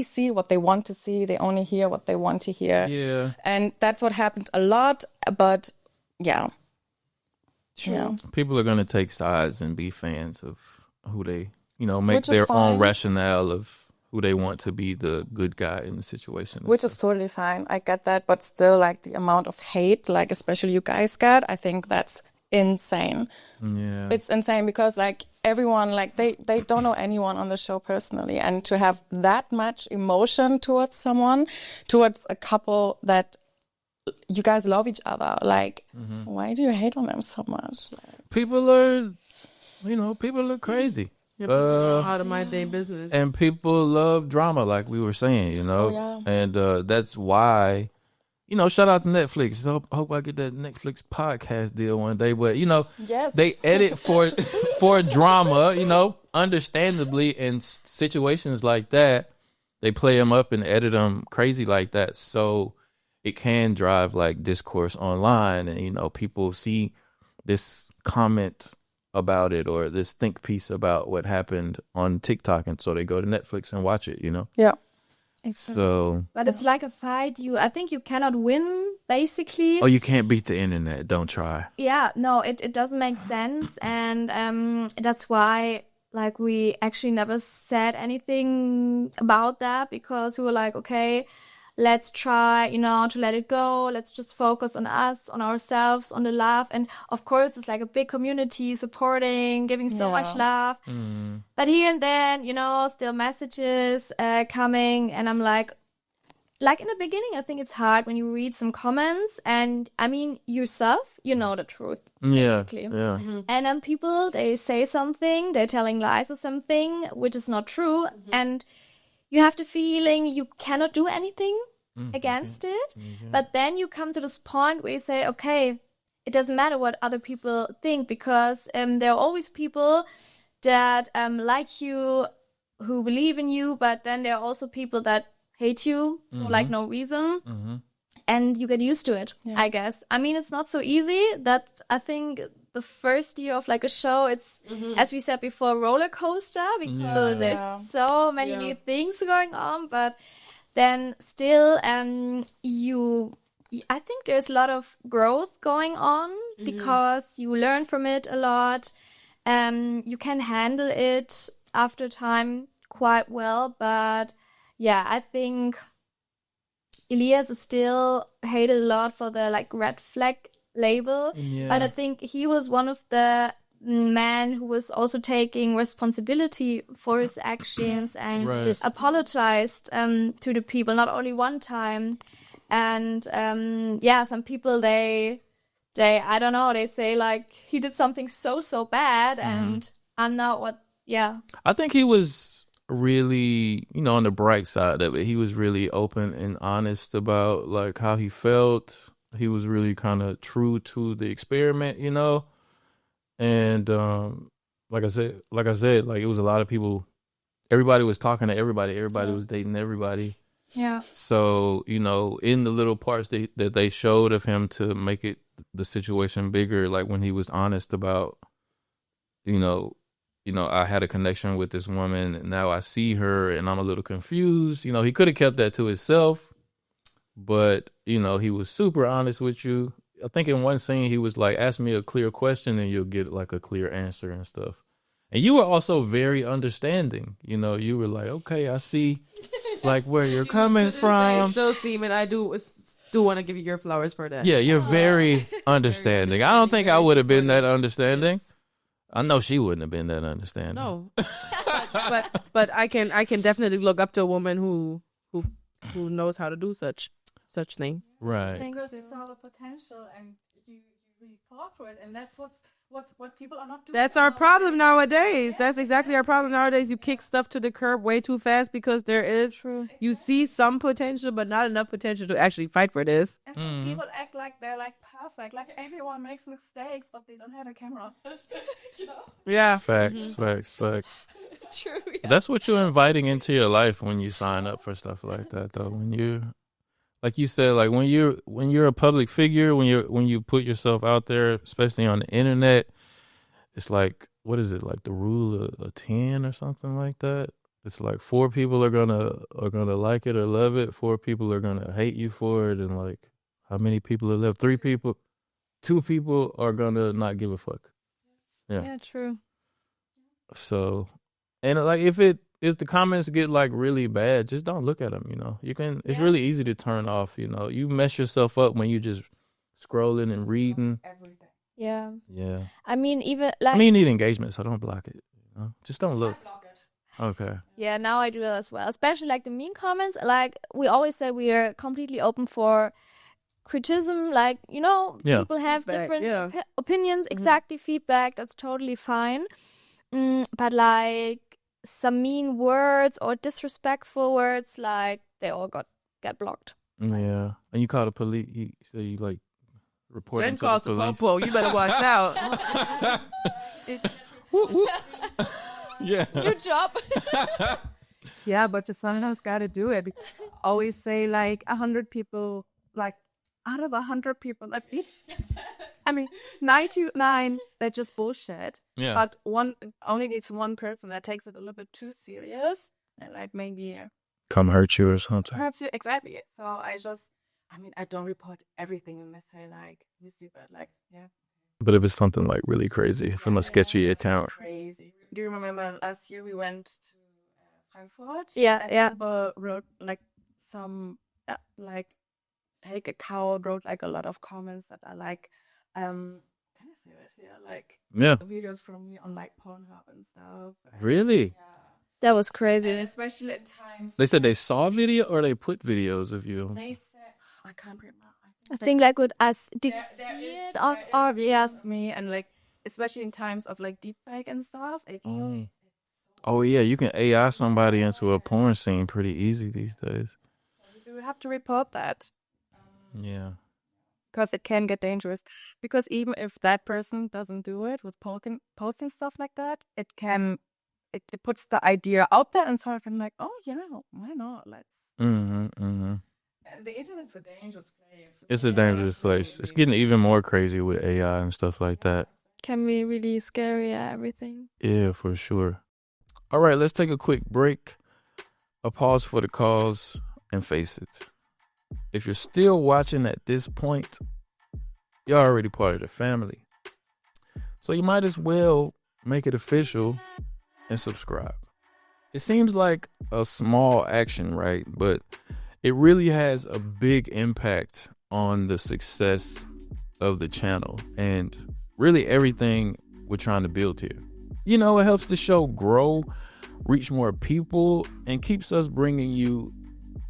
see what they want to see. They only hear what they want to hear. Yeah. And that's what happened a lot. But yeah. True. Yeah. People are going to take sides and be fans of who they, make Which is their own fine. rationale of who they want to be the good guy in the situation. and Which is stuff. totally fine. I get that. But still, like the amount of hate, like especially you guys get, I think that's insane. Yeah. It's insane because like everyone, like they don't know anyone on the show personally. And to have that much emotion towards someone, towards a couple that you guys love each other, like why do you hate on them so much? Like, People are crazy. Yeah, people know how to mind their business. And people love drama, like we were saying, yeah. And that's why, shout out to Netflix. Hope I get that Netflix podcast deal one day. But, yes. they edit for drama, understandably in situations like that. They play them up and edit them crazy like that. So it can drive like discourse online, and, people see this comment about it or this think piece about what happened on TikTok, and so they go to Netflix and watch it, Yeah. So, But it's like a fight. I think you cannot win, basically. you can't beat the internet. Don't try. Yeah, no, it doesn't make sense, and that's why like we actually never said anything about that, because we were like, okay, let's try, to let it go. Let's just focus on us, on ourselves, on the love. And of course, it's like a big community supporting, giving so much love. But here and then, still messages coming, and I'm like in the beginning, I think it's hard when you read some comments, and I mean, yourself, you know the truth. Yeah. Basically. Yeah. And then people, they say something, they're telling lies or something, which is not true. And you have the feeling you cannot do anything against it. But then you come to this point where you say, okay, it doesn't matter what other people think, because there are always people that like you, who believe in you, but then there are also people that hate you for like no reason. And you get used to it, I guess. I mean, it's not so easy. That's, I think, the first year of like a show, it's, as we said before, roller coaster, because there's so many new things going on. But then still, I think there's a lot of growth going on, because you learn from it a lot. You can handle it after time quite well. But yeah, I think Elias is still hated a lot for the like red flag label, but I think he was one of the men who was also taking responsibility for his actions and apologized to the people, not only one time. And some people they I don't know, they say like he did something so bad, and I'm not what. I think he was really, on the bright side of it, he was really open and honest about like how he felt. He was really kind of true to the experiment, and like I said, like it was a lot of people. Everybody was talking to everybody. Everybody was dating everybody. Yeah. So in the little parts that they showed of him to make it the situation bigger, like when he was honest about, I had a connection with this woman, and now I see her and I'm a little confused. He could have kept that to himself, but, he was super honest with you. I think in one scene he was like, ask me a clear question and you'll get like a clear answer and stuff. And you were also very understanding. You were like, okay, I see like where you're coming from. Still seem, and I do want to give you your flowers for that. Yeah, you're very understanding. I don't think I would have been that understanding. Yes. I know she wouldn't have been that understanding. No, but I can definitely look up to a woman who knows how to do such thing. Right. Because you saw the potential and you really fought for it, and that's what people are not doing. That's our problem nowadays. That's exactly our problem nowadays. You kick stuff to the curb way too fast because there is. True. You see some potential, but not enough potential to actually fight for this. And some people act like they're like perfect, like everyone makes mistakes, but they don't have a camera. Yeah. Facts. True. Yeah. That's what you're inviting into your life when you sign up for stuff like that, though. When you, like you said, like when you're a public figure, when you put yourself out there, especially on the internet, it's like, what is it, like the rule of 10 or something like that? It's like 4 people are gonna like it or love it, 4 people are gonna hate you for it, and like how many people are left? 3 people, 2 people are gonna not give a fuck. Yeah, true. So, and like if the comments get like really bad, just don't look at them. It's really easy to turn off. You mess yourself up when you just scrolling and reading. Everything. Yeah. Yeah. I mean, even like. You need engagement, so don't block it. Just don't look. I block it. Okay. Yeah, now I do that as well. Especially like the mean comments. Like we always say, we are completely open for criticism. Like people have different opinions. Exactly, feedback. That's totally fine. But like some mean words or disrespectful words, like they all get blocked. Yeah, and you call the police. So you like report Jen him to calls the the police. popo. You better watch out. Yeah. Good job. Yeah, but you sometimes got to do it. Always say like 100 people, like out of 100 people, that 99, they're just bullshit. Yeah. But one only needs one person that takes it a little bit too serious, and like maybe come hurt you or something. Perhaps you exactly. So I don't report everything necessarily like usually, but like But if it's something like really crazy from a sketchy it's account. crazy. Do you remember last year we went to Frankfurt? Yeah, and yeah. People wrote like some like take account wrote like a lot of comments that are like can I say that here? Like Yeah. videos from me on like Pornhub and stuff. Really? That was crazy. And especially at times They said they saw video or they put videos of you. they said I can't remember. I think like with us, did you There see is- it on there is our yes? me and like especially in times of like deepfake and stuff. Oh yeah, you can AI somebody into a porn scene pretty easy these days. You have to report that Yeah. because it can get dangerous. Because even if that person doesn't do it with posting stuff like that, it puts the idea out there and sort of like, oh yeah, why not? Let's. And the internet's a dangerous place. It's a dangerous place. It's getting even more crazy with AI and stuff like that. Can be really scary. Everything. Yeah, for sure. All right, let's take a quick break. A pause for the cause and face it. If you're still watching at this point, you're already part of the family. So you might as well make it official and subscribe. It seems like a small action, right? But it really has a big impact on the success of the channel and really everything we're trying to build here. You know, it helps the show grow, reach more people, and keeps us bringing you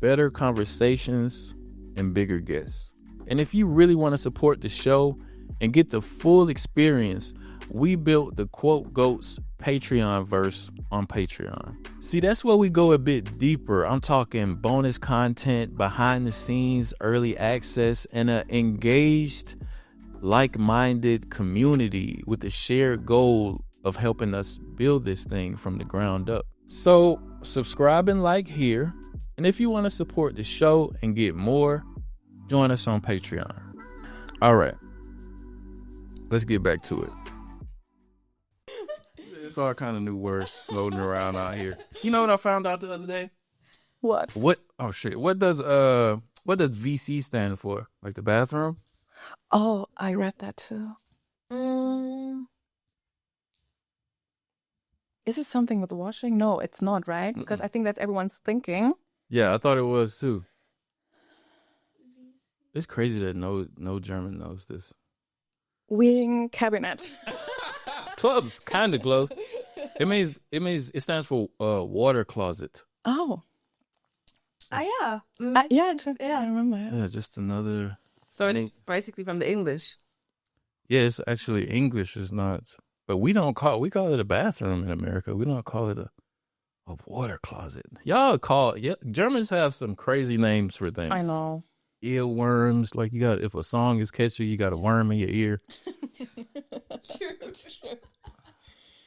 better conversations and bigger guests. And if you really want to support the show and get the full experience, we built the Quote Goats Patreon verse on Patreon. See, that's where we go a bit deeper. I'm talking bonus content, behind the scenes, early access, and an engaged, like-minded community with the shared goal of helping us build this thing from the ground up. So subscribe and like here. And if you want to support the show and get more, join us on Patreon. All right, let's get back to it. It's all kind of new words floating around out here. You know what I found out the other day? What? Oh shit. What does VC stand for? Like the bathroom? Oh, I read that too. Is it something with washing? No, it's not, right? Because I think that's everyone's thinking. Yeah, I thought it was too. It's crazy that no German knows this. Wing cabinet. Club's kind of close. It stands for water closet. Oh. Yeah. Yeah, I remember. Yeah, just another. So it's basically from the English. Yeah, it's actually English is not, but we call it a bathroom in America. We don't call it a water closet. Germans have some crazy names for things. I know. Earworms, like if a song is catchy, you got a worm in your ear. True.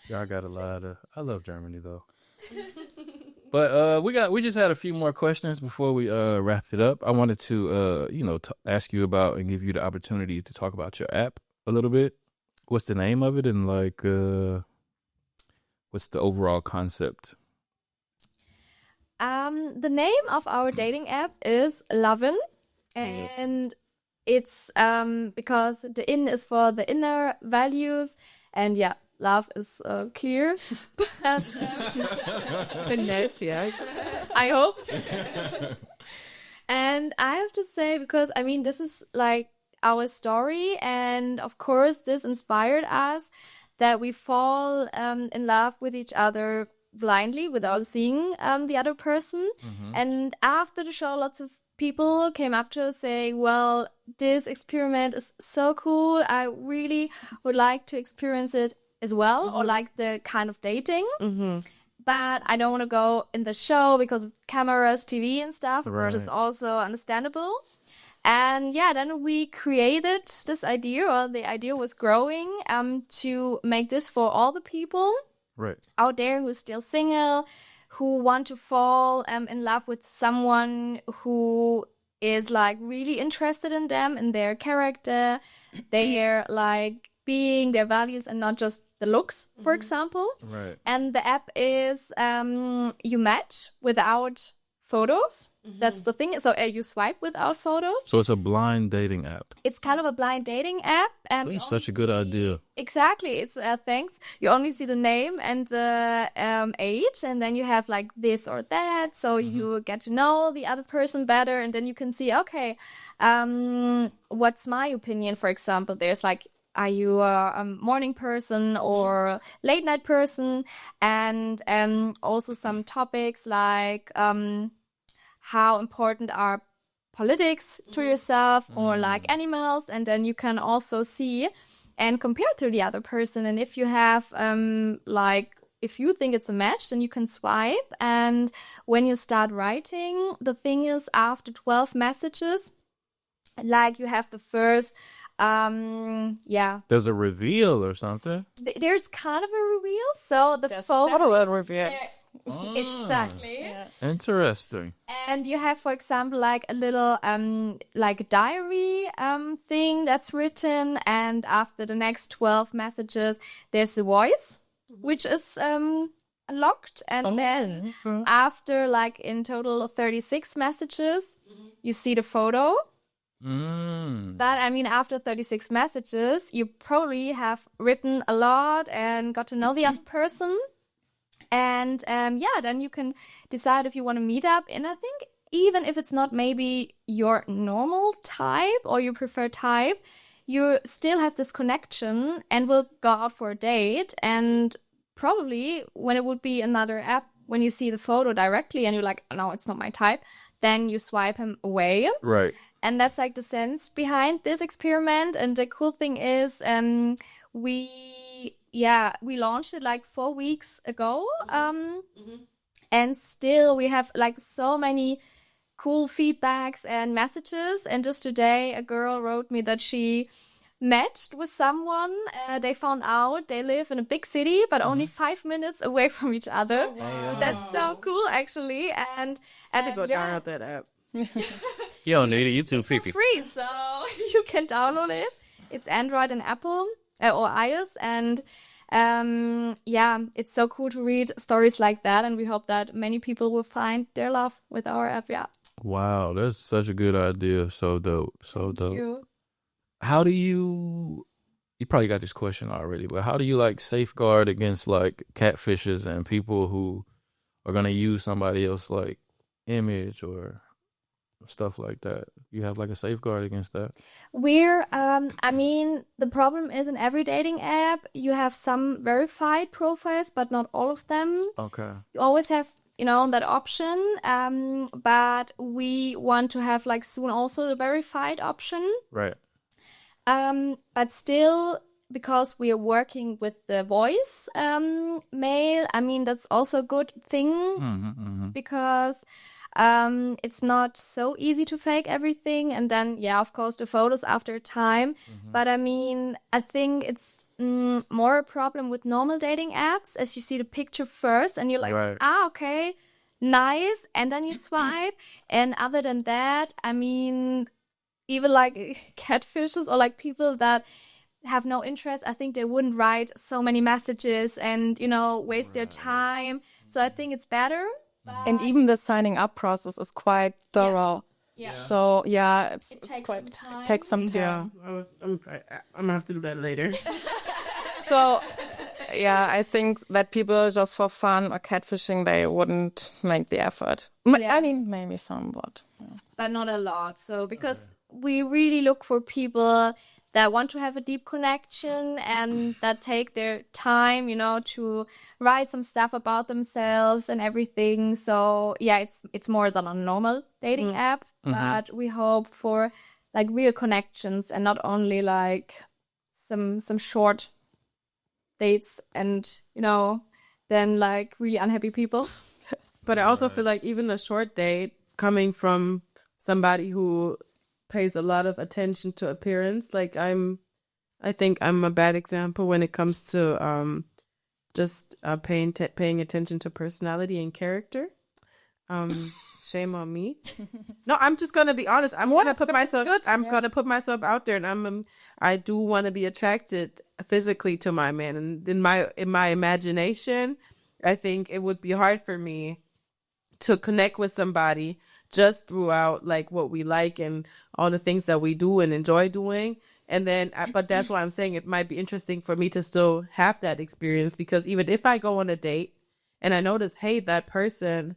Y'all got a lot of. I love Germany though. But we just had a few more questions before we wrapped it up. I wanted to ask you about and give you the opportunity to talk about your app a little bit. What's the name of it and like what's the overall concept? The name of our dating app is Lovin', and it's because the in is for the inner values, and yeah, love is clear. But, Finesse, yeah. I hope. And I have to say, because I mean, this is like our story, and of course, this inspired us that we fall in love with each other blindly without seeing the other person. And after the show, lots of people came up to us saying, well, this experiment is so cool. I really would like to experience it as well, or like the kind of dating. But I don't want to go in the show because of cameras, TV and stuff, Right. which is also understandable. And yeah, then we created this idea, or the idea was growing to make this for all the people Right. out there who's still single, who want to fall in love with someone who is like really interested in them, in their character, their like being, their values, and not just the looks, for example. Right. And the app is you match without photos. That's the thing. So you swipe without photos. So it's a blind dating app. It's kind of a blind dating app. And That's such a good idea. Exactly. It's thanks. You only see the name and age, and then you have like this or that. So you get to know the other person better, and then you can see, okay, what's my opinion? For example, there's like, are you a morning person or late night person? And also some topics like how important are politics to yourself or like animals. And then you can also see and compare to the other person. And if you have if you think it's a match, then you can swipe. And when you start writing, the thing is, after 12 messages, like you have the first There's a reveal or something. There's kind of a reveal. So the photo Several reviews. exactly. Yeah. Interesting. And you have, for example, like a little like diary thing that's written, and after the next 12 messages, there's a voice, which is unlocked, and then after like in total 36 messages, you see the photo. But I mean, after 36 messages, you probably have written a lot and got to know the other person. And then you can decide if you want to meet up. And I think even if it's not maybe your normal type or your preferred type, you still have this connection and will go out for a date. And probably when it would be another app, when you see the photo directly and you're like, no, it's not my type, then you swipe him away. Right. And that's like the sense behind this experiment. And the cool thing is we launched it like 4 weeks ago. And still we have like so many cool feedbacks and messages. And just today, a girl wrote me that she matched with someone. They found out they live in a big city, but only 5 minutes away from each other. That's so cool, actually. And Go download that app. You don't need it. You too it's for fifi. free, so you can download it. It's Android and Apple or iOS, and it's so cool to read stories like that, and we hope that many people will find their love with our app. Yeah. Wow, that's such a good idea. So dope. So dope. Thank you. How do you probably got this question already, but how do you like safeguard against like catfishes and people who are going to use somebody else like image or stuff like that? You have like a safeguard against that? The problem is in every dating app, you have some verified profiles, but not all of them. Okay. You always have, that option. But we want to have like soon also the verified option. Right. But still, because we are working with the voice mail, that's also a good thing because it's not so easy to fake everything. And then, of course, the photos after time. But I think it's more a problem with normal dating apps, as you see the picture first and you're like, right. Okay, nice. And then you swipe. And other than that, even like catfishes or like people that have no interest, I think they wouldn't write so many messages and, waste their time. So I think it's better. And even the signing up process is quite thorough. Yeah. So it takes some time. It takes some time. Yeah, I'm gonna have to do that later. So, I think that people just for fun or catfishing, they wouldn't make the effort. Maybe somewhat. Yeah. But not a lot. So because we really look for people that want to have a deep connection and that take their time, to write some stuff about themselves and everything. So it's more than a normal dating app, but we hope for like real connections and not only like some short dates and, then like really unhappy people. But I also feel like even a short date coming from somebody who pays a lot of attention to appearance, like I think I'm a bad example when it comes to just paying attention to personality and character. Shame on me. No, I'm just gonna be honest. I'm gonna put myself out there, and I do want to be attracted physically to my man. And in my imagination, I think it would be hard for me to connect with somebody just throughout like what we like and all the things that we do and enjoy doing. And then, but that's why I'm saying it might be interesting for me to still have that experience, because even if I go on a date and I notice, hey, that person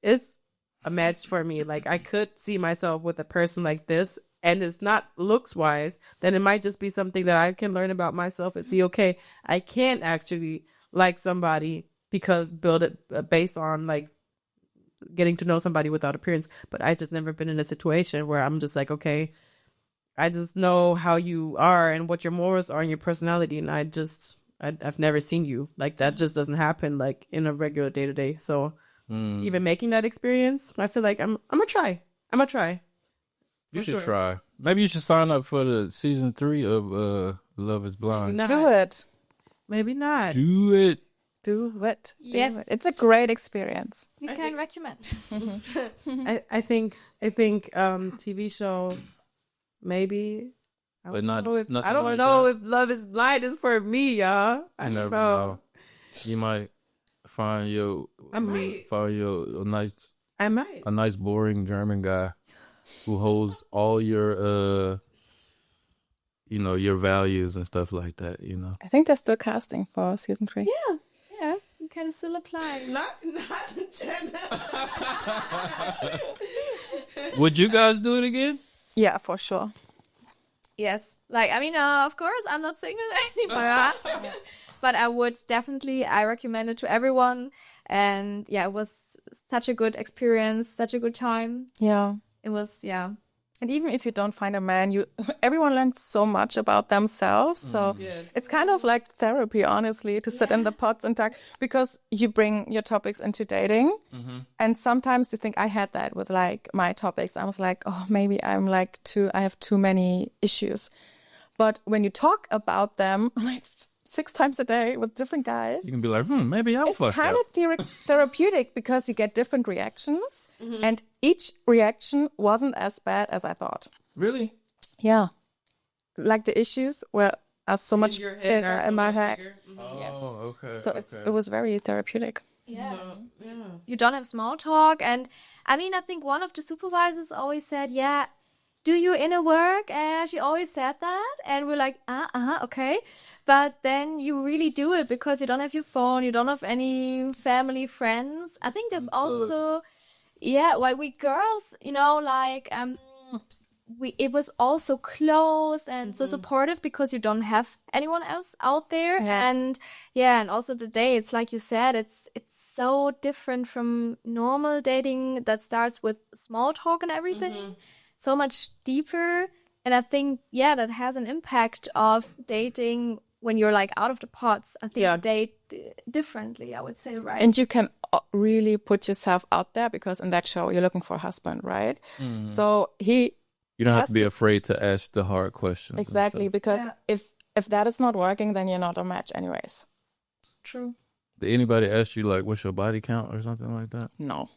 is a match for me, like I could see myself with a person like this, and it's not looks wise, then it might just be something that I can learn about myself and see, okay, I can't actually like somebody because build it based on like getting to know somebody without appearance. But I just never been in a situation where I'm just like, okay, I just know how you are and what your morals are and your personality, and I've never seen you. Like that just doesn't happen like in a regular day to day. So even making that experience, I feel like I'm gonna try. You should try. Maybe you should sign up for the season 3 of Love Is Blind. Do it. Maybe not. Do it. Do it. Yes. Do it. It's a great experience. We can recommend. I think TV show maybe. But not. I don't know if Love Is Blind is for me, y'all. I never know. You might find your. I might. Find your I might. a nice boring German guy who holds all your your values and stuff like that. I think they're still casting for season 3. Yeah, you can still apply. Not Jenna. Would you guys do it again? Yeah, for sure. Yes, of course, I'm not single anymore, but I would definitely, I recommend it to everyone, and yeah, it was such a good experience, such a good time. Yeah. It was, yeah. And even if you don't find a man, everyone learns so much about themselves. So it's kind of like therapy, honestly, to sit in the pods and talk, because you bring your topics into dating. And sometimes you think, I had that with like my topics. I was like, oh, maybe I have too many issues. But when you talk about them like 6 times a day with different guys, You can be like, maybe I'll fuck it's kind up. of therapeutic, because you get different reactions, and each reaction wasn't as bad as I thought. Really? Yeah, like the issues are so much your head bigger are so in my much head. bigger. Oh, okay. So it was very therapeutic. Yeah. Yeah. You don't have small talk. And I think one of the supervisors always said, yeah, do your inner work? And she always said that. And we're like, okay. But then you really do it, because you don't have your phone, you don't have any family, friends. I think that's also, why we girls, it was also close and so supportive, because you don't have anyone else out there. And also the dates, like you said, it's so different from normal dating that starts with small talk and everything. So much deeper. And I think, that has an impact of dating when you're like out of the pods. I think date differently, I would say, right? And you can really put yourself out there, because in that show you're looking for a husband, right? So you don't have to be afraid to ask the hard questions. Exactly, because if that is not working, then you're not a match anyways. True. Did anybody ask you like what's your body count or something like that? No.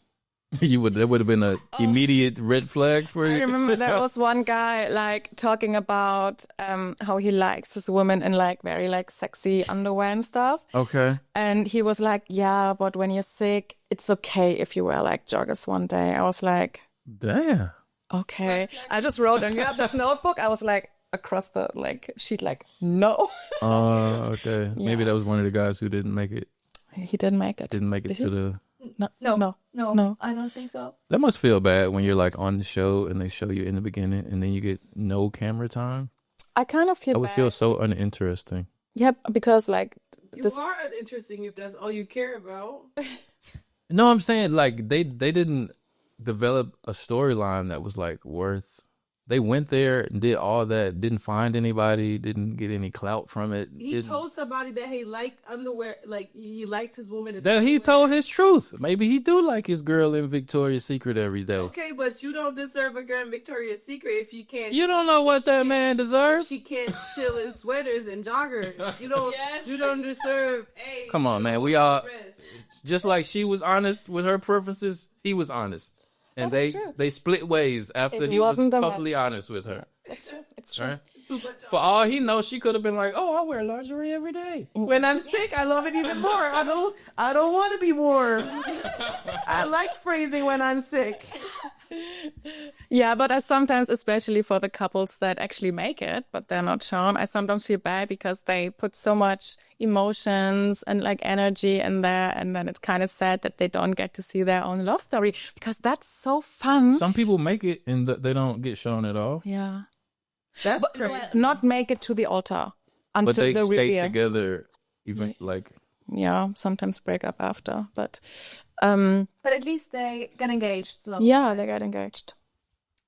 That would have been an immediate red flag for you. I remember there was one guy like talking about how he likes his women in like very like sexy underwear and stuff. Okay. And he was like, yeah, but when you're sick, it's okay if you wear like joggers one day. I was like, damn. Okay. I just wrote on this notebook. I was like across the like sheet, like no. Oh, okay. Yeah. Maybe that was one of the guys who didn't make it. He didn't make it. Didn't make it to the. No, I don't think so. That must feel bad when you're like on the show and they show you in the beginning and then you get no camera time. I kind of feel That would bad. feel so uninteresting. Yep, because like You are uninteresting if that's all you care about. No, I'm saying like they didn't develop a storyline that was like worth. They went there and did all that, didn't find anybody, didn't get any clout from it. He told somebody that he liked underwear, like he liked his woman. That he told his truth. Maybe he do like his girl in Victoria's Secret every day. Okay, but you don't deserve a girl in Victoria's Secret if you can't. You don't know what that man deserves. She can't chill in sweaters and joggers. You don't. You don't deserve. Hey, Come on, man. We all just like she was honest with her preferences. He was honest. And That's true. they split ways after It he was wasn't a totally match. honest with her. It's true. It's true. Right? For all he knows, she could have been like, "Oh, I wear lingerie every day." When I'm sick, I love it even more. I don't want to be warm. I like freezing when I'm sick. Yeah, but I sometimes, especially for the couples that actually make it, but they're not shown, I sometimes feel bad because they put so much emotions and like energy in there, and then it's kind of sad that they don't get to see their own love story because that's so fun. Some people make it and they don't get shown at all, Yeah. That's crazy. Not make it to the altar until but they the stay reveal. together. Even like, Yeah, sometimes break up after, but But at least they get engaged. So. yeah, they got engaged.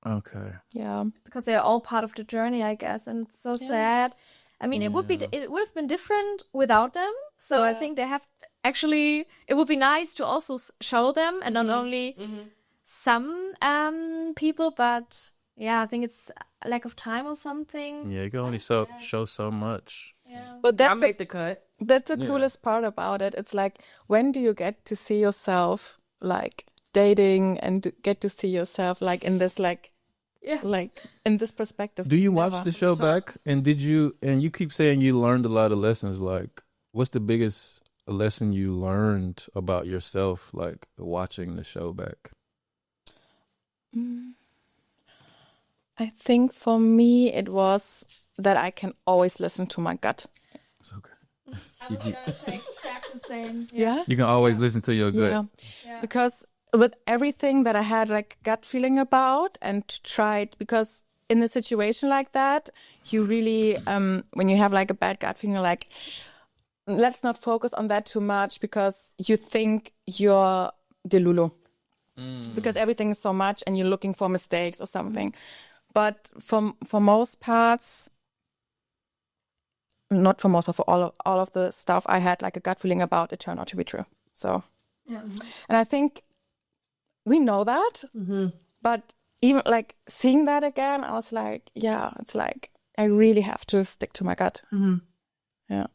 okay, Yeah. Because they're all part of the journey, I guess, and it's so sad. I mean, it would have been different without them. So I think they have actually. It would be nice to also show them, and not only some people, but yeah, I think it's a lack of time or something. yeah, you can only show so much. Yeah. But I that's made the cut. that's the coolest part about it. It's like, when do you get to see yourself like dating and get to see yourself like in this like in this perspective? Do you watch Never. the show back? And you keep saying you learned a lot of lessons. Like, what's the biggest lesson you learned about yourself, like watching the show back? I think for me it was that I can always listen to my gut. It's okay. I was gonna say exactly the same. Yeah. You can always listen to your gut. Yeah. Because with everything that I had like gut feeling about and tried, because in a situation like that, you really, when you have like a bad gut feeling, like, let's not focus on that too much because you think you're Delulu. Because everything is so much and you're looking for mistakes or something. But for most parts, not for most, but for all of the stuff I had like a gut feeling about, it turned out to be true. So, and I think we know that, but even like seeing that again, I was like, yeah, it's like I really have to stick to my gut. Yeah.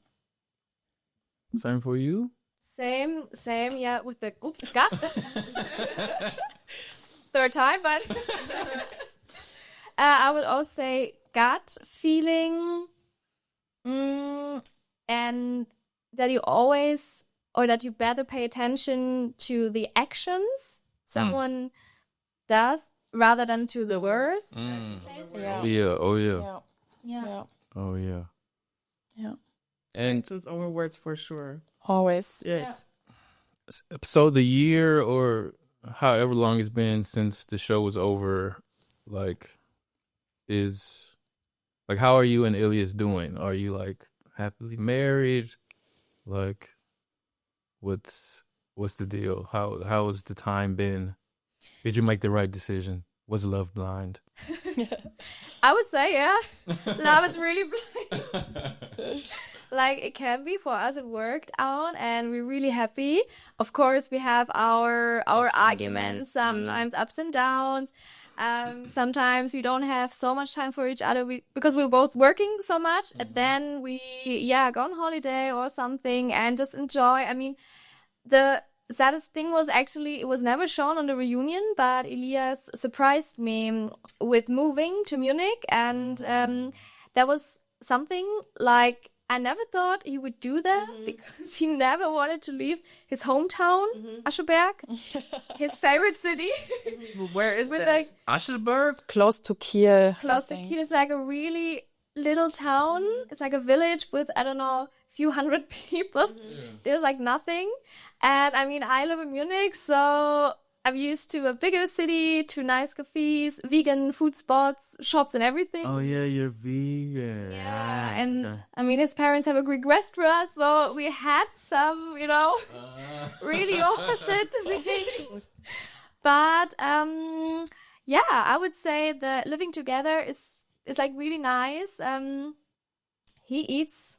Same for you? Same, yeah, with the gut. Third time, but I would also say gut feeling, and that you always, or that you better pay attention to the actions someone does rather than to the words. Yeah. Oh yeah. Yeah. Yeah. Oh yeah. Yeah. And Actions over words for sure. Always. Yes. so the year or however long it's been since the show was over, like, is like, how are you and Elias doing? Are you like happily married? Like, what's the deal? How has the time been? Did you make the right decision? Was love blind? I would say, yeah. Love is really blind. Like, it can be. For us, it worked out, and we're really happy. Of course, we have our arguments, sometimes ups and downs. Sometimes we don't have so much time for each other because we're both working so much. And then we, go on holiday or something and just enjoy. I mean, the saddest thing was actually, it was never shown on the reunion, but Elias surprised me with moving to Munich. And that was something like, I never thought he would do that because he never wanted to leave his hometown, Ascheberg, his favorite city. Where is With that? like Ascheberg? Close to Kiel. close to Kiel. It's like a really little town. It's like a village with, I don't know, a few hundred people. There's like nothing. And I mean, I live in Munich, so I'm used to a bigger city, to nice cafes, vegan food spots, shops and everything. Oh yeah, you're vegan. Yeah, and I mean, his parents have a Greek restaurant, so we had some, really opposite things. But I would say that living together is like really nice. He eats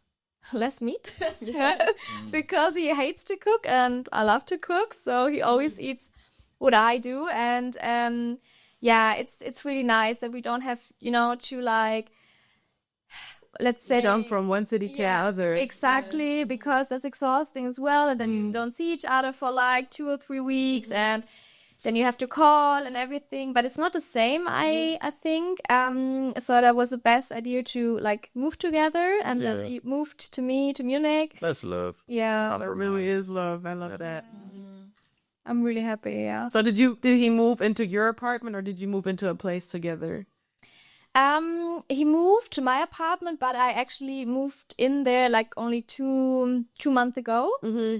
less meat because he hates to cook, and I love to cook, so he always eats what I do. And it's really nice that we don't have to like, let's say, Jump from one city to other. exactly, because that's exhausting as well, and then you don't see each other for like 2 or 3 weeks. And then you have to call and everything, but it's not the same. I think. So that was the best idea to like move together, and then he moved to Munich. That's love. Yeah, It really is love. I love that. I'm really happy. Yeah. So did he move into your apartment or did you move into a place together? He moved to my apartment, but I actually moved in there like only two months ago.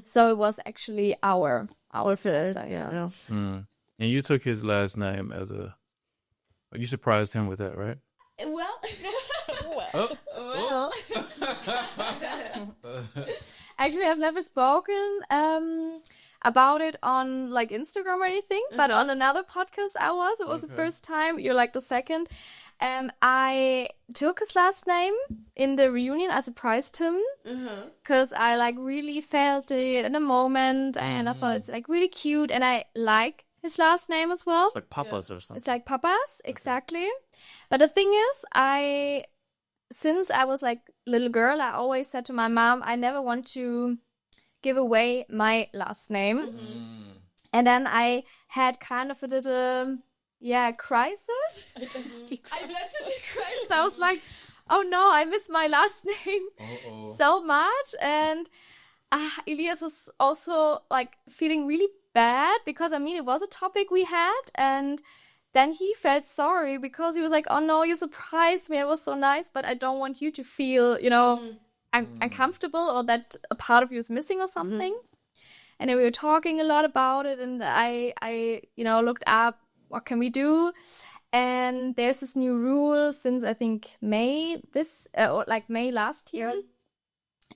So it was actually our flat. Yeah. And you took his last name as a. You surprised him with that, right? Well, actually, I've never spoken about it on like Instagram or anything, but on another podcast it was the first time. You're like the second. I took his last name in the reunion. I surprised him because I like really felt it in a moment, and I thought it's like really cute, and I like his last name as well. It's like Papa's or something. It's like Papa's, exactly. But the thing is, since I was like little girl, I always said to my mom, I never want to give away my last name. And then I had kind of a little, crisis. Identity crisis. I was like, oh no, I miss my last name so much. And Elias was also like feeling really bad because, I mean, it was a topic we had, and then he felt sorry because he was like, oh no, you surprised me. It was so nice, but I don't want you to feel, uncomfortable or that a part of you is missing or something. And then we were talking a lot about it, and I looked up what can we do. And there's this new rule since I think May last year.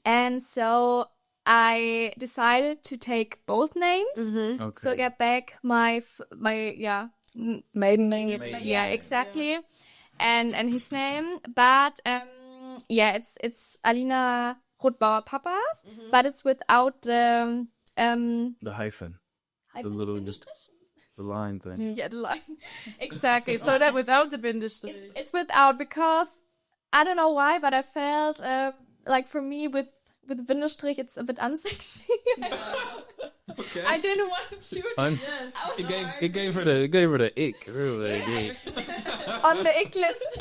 And so I decided to take both names. Okay. So get back my Maiden name. Yeah, exactly. And his name, but it's Alina Rothbauer Papas, but it's without the hyphen. The little the line thing. Yeah, the line. Exactly. So that Without the Bindestrich. it's without, because I don't know why, but I felt like for me with Bindestrich it's a bit unsexy. Okay. I didn't want to. It gave her the ick. Really. On the ick list.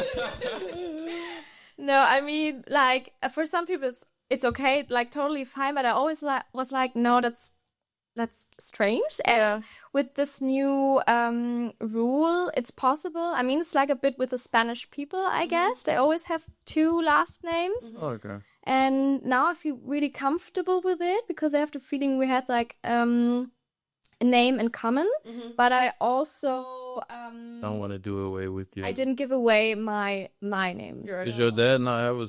No, I mean, like, for some people it's okay, like totally fine, but I always was like, no, that's strange. And with this new rule, it's possible. I mean, it's like a bit with the Spanish people, I guess. They always have two last names. Oh, okay. And now I feel really comfortable with it because I have the feeling we had like a name in common. But I also Don't want to do away with you. I didn't give away my name. Is your dad not have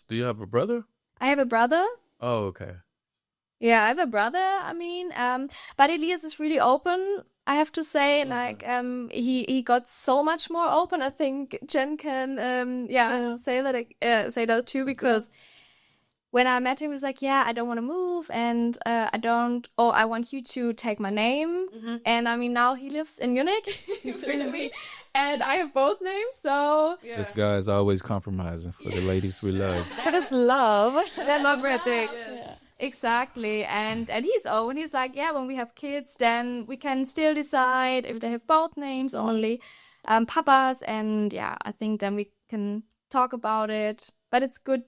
do you have a brother? I have a brother. Oh, okay. Yeah, I have a brother. I mean, but Elias is really open. I have to say, like, he got so much more open. I think Jen can, say that too, because when I met him, he was like, yeah, I don't want to move, and I want you to take my name. And I mean, now he lives in Munich, and I have both names, so. Yeah. This guy is always compromising for the ladies we love. That is love. That's love right there. Exactly, and he's open. He's like, yeah, when we have kids, then we can still decide if they have both names, only Papas, and yeah, I think then we can talk about it. But it's good,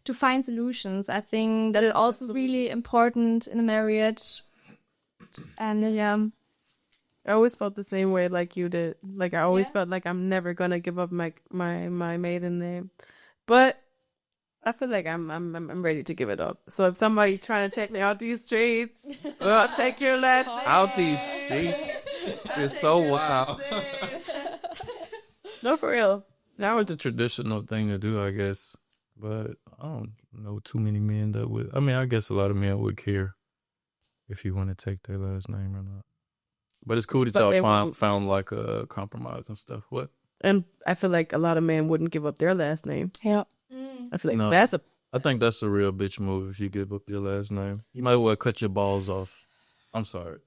to find solutions. I think that is also really important in a marriage. And yeah, I always felt the same way like you did. Like I always felt like I'm never gonna give up my maiden name, but I feel like I'm ready to give it up. So if somebody trying to take me out these streets, I'll take your last name. Out these streets. It's so wild. No, for real. Now it's a traditional thing to do, I guess. But I don't know too many men that would. I mean, I guess a lot of men would care if you want to take their last name or not. But it's cool that y'all found like a compromise and stuff. What? And I feel like a lot of men wouldn't give up their last name. Yeah. I feel like I think that's a real bitch move if you give up your last name. You might well cut your balls off. I'm sorry.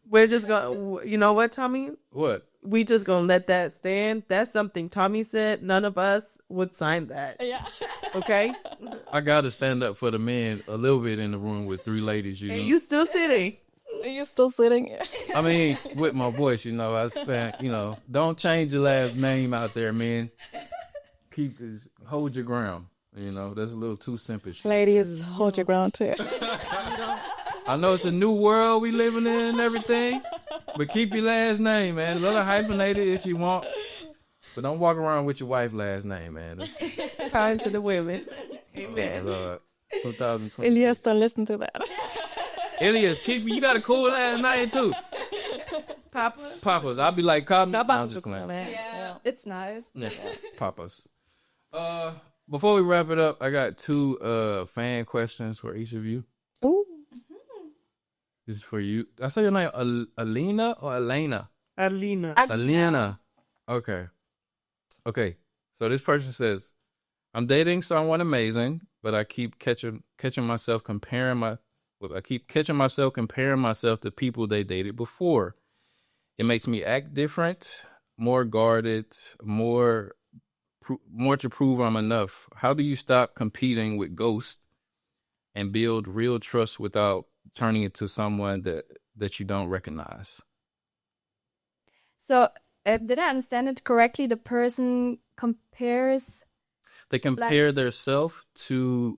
We're just going, you know what, Tommy? What? we just gonna let that stand. That's something Tommy said. None of us would sign that. Yeah. Okay? I gotta stand up for the men a little bit in the room with three ladies. You know, And you still sitting. Are you still sitting? I mean, with my voice, you know, I stand. You know, don't change your last name out there, man. Keep this, hold your ground. You know, that's a little too simple. Ladies, hold your ground too. I know it's a new world we living in and everything, but keep your last name, man. A little hyphenated if you want, but don't walk around with your wife's last name, man. That's, Kind to the women. Amen. 2020. Elias, don't listen to that. Elias, you got a cool last name too. Papas. I'll be like, call me. No, I'm just playing. Yeah, it's nice. Yeah, Papas. Before we wrap it up, I got two fan questions for each of you. Ooh. This is for you. Did I say your name Alina or Elena? Alina. Alina. Okay. So this person says, I'm dating someone amazing, but I keep catching myself comparing myself to people they dated before. It makes me act different, more guarded, more to prove I'm enough. How do you stop competing with ghosts and build real trust without turning it to someone that you don't recognize? So, did I understand it correctly? The person compares. They compare their self to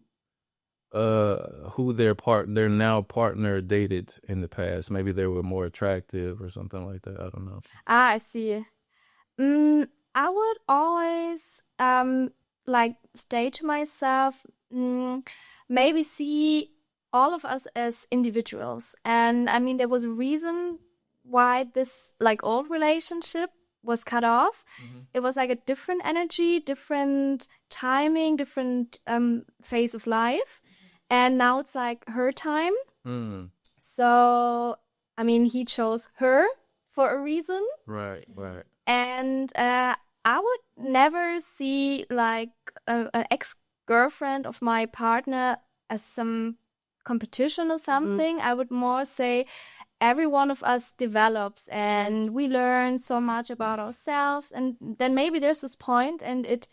who their now partner dated in the past. Maybe they were more attractive or something like that. I don't know. I see. I would always stay to myself. Maybe see all of us as individuals, and I mean there was a reason why this old relationship was cut off. Mm-hmm. It was like a different energy, different timing, different phase of life. And now it's like her time. Mm. So, I mean, he chose her for a reason. Right. And I would never see an ex-girlfriend of my partner as some competition or something. Mm-hmm. I would more say every one of us develops and we learn so much about ourselves. And then maybe there's this point and it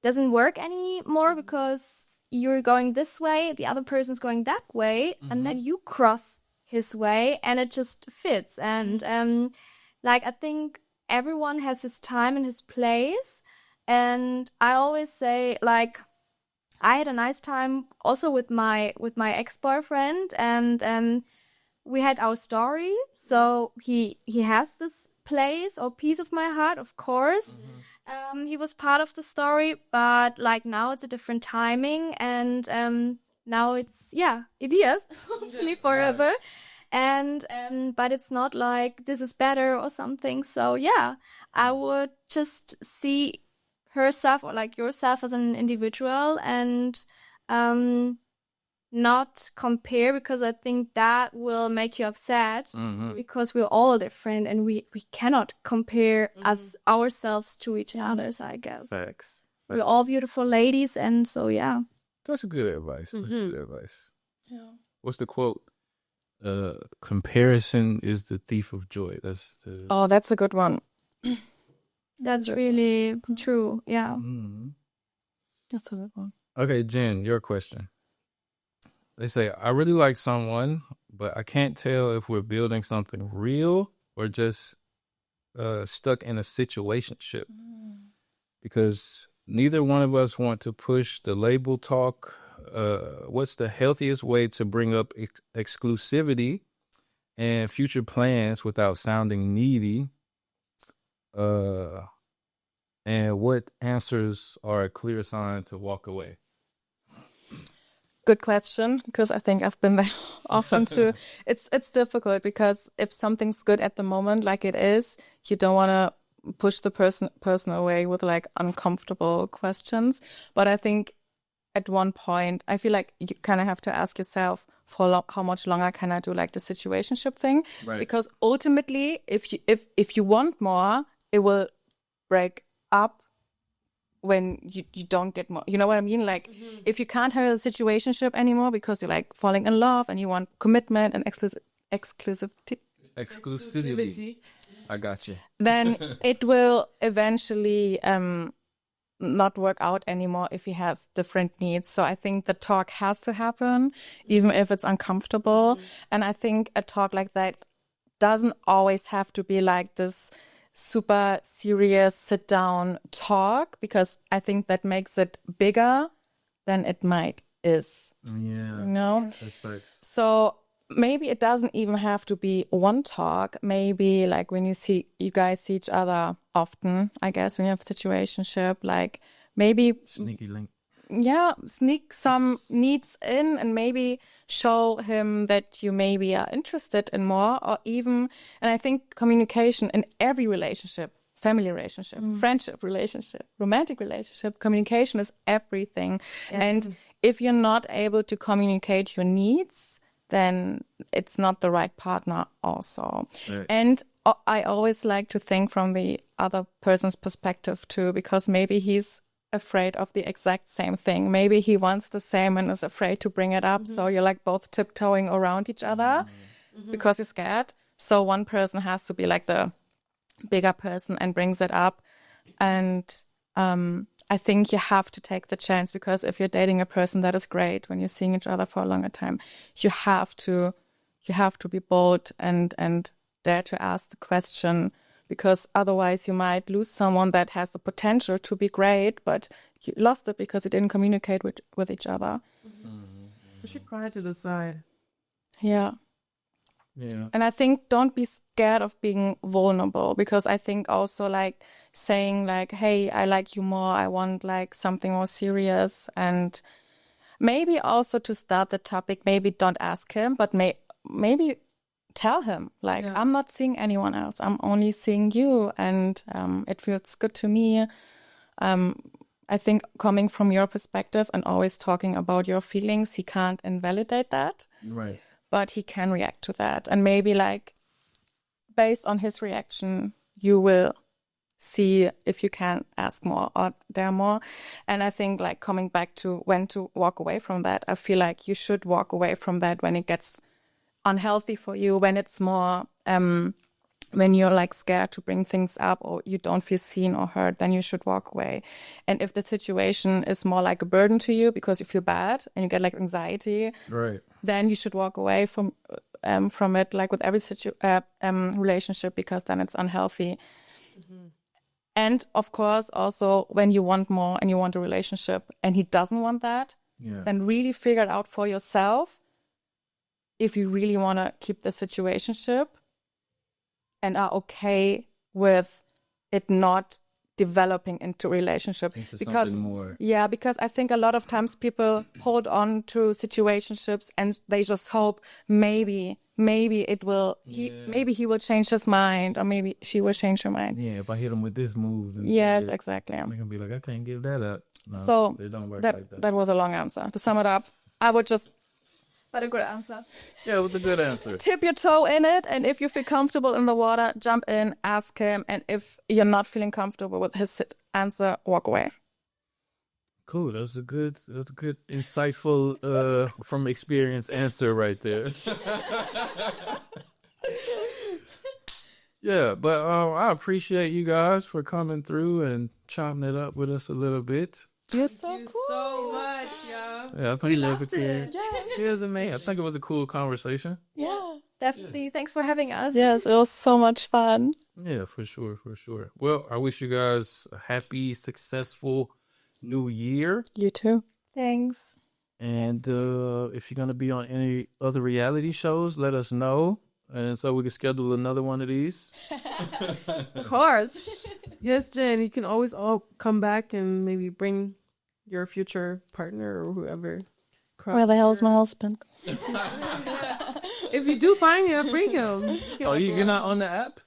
doesn't work anymore because you're going this way, the other person's going that way, mm-hmm. and then you cross his way and it just fits. And I think everyone has his time and his place. And I always say, I had a nice time also with my ex-boyfriend, and we had our story. So he has this place or piece of my heart, of course. Mm-hmm. He was part of the story, but now it's a different timing, and now it's Elias, hopefully forever. And but it's not like this is better or something. So I would just see herself or yourself as an individual and not compare, because I think that will make you upset. Mm-hmm. Because we're all different and we cannot compare us ourselves to each other's, I guess. Facts. We're all beautiful ladies, and so That's good advice. Mm-hmm. That's good advice. Yeah. What's the quote? Comparison is the thief of joy. That's a good one. That's really true. Yeah. Mm-hmm. That's a good one. Okay, Jen, your question. They say, I really like someone, but I can't tell if we're building something real or just stuck in a situationship. Because neither one of us want to push the label talk. What's the healthiest way to bring up exclusivity and future plans without sounding needy? And what answers are a clear sign to walk away? Good question, because I think I've been there often too. It's difficult because if something's good at the moment, like it is, you don't want to push the person away with uncomfortable questions. But I think at one point, I feel like you kind of have to ask yourself how much longer can I do the situationship thing? Right. Because ultimately, if you want more, it will break up when you don't get more. You know what I mean? If you can't handle the situationship anymore because you're falling in love and you want commitment and exclusivity. I got you. then it will eventually not work out anymore if he has different needs. So I think the talk has to happen, even if it's uncomfortable. And I think a talk like that doesn't always have to be like this super serious sit down talk, because I think that makes it bigger than it might is. Yeah. You know? That's facts. So maybe it doesn't even have to be one talk. Maybe like when you guys see each other often, I guess, when you have a situationship, like maybe Sneaky link. sneak some needs in and maybe show him that you maybe are interested in more, or even, and I think communication in every relationship, family relationship, friendship relationship, romantic relationship, communication is everything. And if you're not able to communicate your needs, then it's not the right partner also. Right. And I always like to think from the other person's perspective too, because maybe he's afraid of the exact same thing. Maybe he wants the same and is afraid to bring it up. So you're like both tiptoeing around each other because you're scared. So one person has to be like the bigger person and brings it up. And I think you have to take the chance, because if you're dating a person, that is great. When you're seeing each other for a longer time, you have to be bold and dare to ask the question, because otherwise you might lose someone that has the potential to be great, but you lost it because you didn't communicate with each other. We should try to decide. Yeah. Yeah. And I think don't be scared of being vulnerable, because I think also like saying like, hey, I like you more, I want like something more serious. And maybe also to start the topic, maybe don't ask him, but maybe tell him like, I'm not seeing anyone else, I'm only seeing you, and it feels good to me. I think coming from your perspective and always talking about your feelings, he can't invalidate that. Right. But he can react to that. And maybe like based on his reaction, you will see if you can ask more or dare more. And I think like coming back to when to walk away from that, I feel like you should walk away from that when it gets unhealthy for you, when it's more, when you're like scared to bring things up or you don't feel seen or heard, then you should walk away. And if the situation is more like a burden to you because you feel bad and you get like anxiety, Right. then you should walk away from it, like with every relationship, because then it's unhealthy. And of course, also when you want more and you want a relationship and he doesn't want that, then really figure it out for yourself if you really want to keep the situationship and are okay with it not developing into relationship. Because something more. Yeah, because I think a lot of times people hold on to situationships and they just hope maybe it will, maybe he will change his mind, or maybe she will change her mind. Yeah, if I hit him with this move. Then Yes, exactly. they're going to be like, I can't give that up. No, So it don't work that, like that. that was a long answer. To sum it up, I would just But a good answer. Yeah, it was a good answer. tip your toe in it, and if you feel comfortable in the water, jump in, ask him, and if you're not feeling comfortable with his answer, walk away. Cool. That was a good, insightful, from experience answer right there. Yeah, but I appreciate you guys for coming through and chopping it up with us a little bit. You're so Thank you cool. so much, y'all. Yeah, I think loved it. it was amazing. I think it was a cool conversation. Yeah. Definitely. Thanks for having us. Yes, it was so much fun. Yeah, for sure. Well, I wish you guys a happy, successful new year. You too. Thanks. And if you're going to be on any other reality shows, let us know. And so we can schedule another one of these. Of course. Yes, Jen, you can always all come back and maybe bring your future partner or whoever. Where the hell's my husband? If you do find him, bring him. Oh, you're not on the app?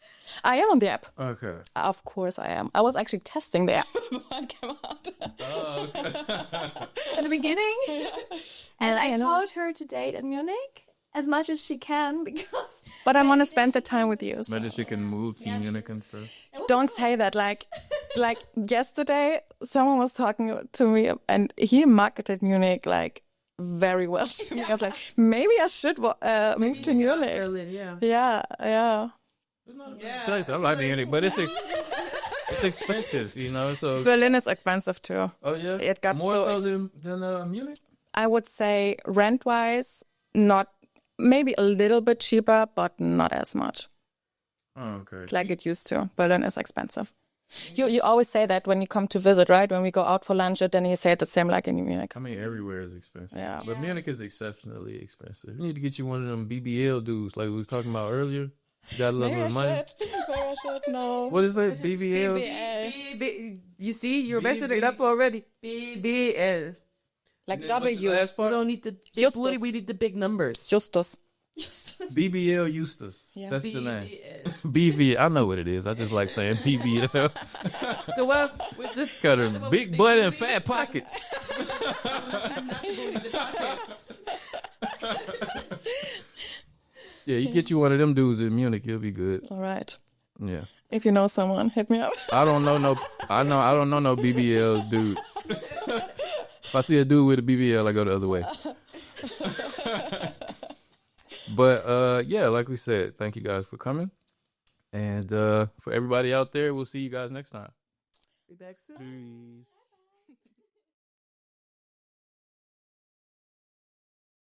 I am on the app. Okay. Of course I am. I was actually testing the app before it came out. Oh, okay. At the beginning. And I told her to date in Munich as much as she can, because But I want to spend the time with you. So. Maybe she can move to Munich and stuff. Don't say that. Like yesterday, someone was talking to me and he marketed Munich like very well to me. I was like, maybe I should move to Munich. Berlin, yeah. Yeah. It's not a bad place. I like Munich, but it's expensive, you know. So Berlin is expensive too. oh yeah, It got more so so than Munich. I would say rent-wise, not maybe a little bit cheaper, but not as much Oh, okay. like it used to. Berlin is expensive. You always say that when you come to visit, right? When we go out for lunch, then you say the same like in Munich. I mean, everywhere is expensive. Yeah. But Munich is exceptionally expensive. You need to get you one of them BBL dudes like we was talking about earlier. You got a little bit of money. Maybe I should. No. What is that? BBL? You see, you're messing it up already. BBL. Like What's the W. last We part? don't need the big Justus. booty, we need the big numbers. Justus. BBL Eustace. Yeah. That's the name. BBL. BV. I know what it is. I just like saying BBL. The one with the Got a big butt and fat pockets. Yeah, you get you one of them dudes in Munich, you'll be good. All right. Yeah. If you know someone, hit me up. I don't know no BBL dudes. If I see a dude with a BBL, I go the other way. But yeah, like we said, thank you guys for coming. And for everybody out there, we'll see you guys next time. Be back soon. Peace.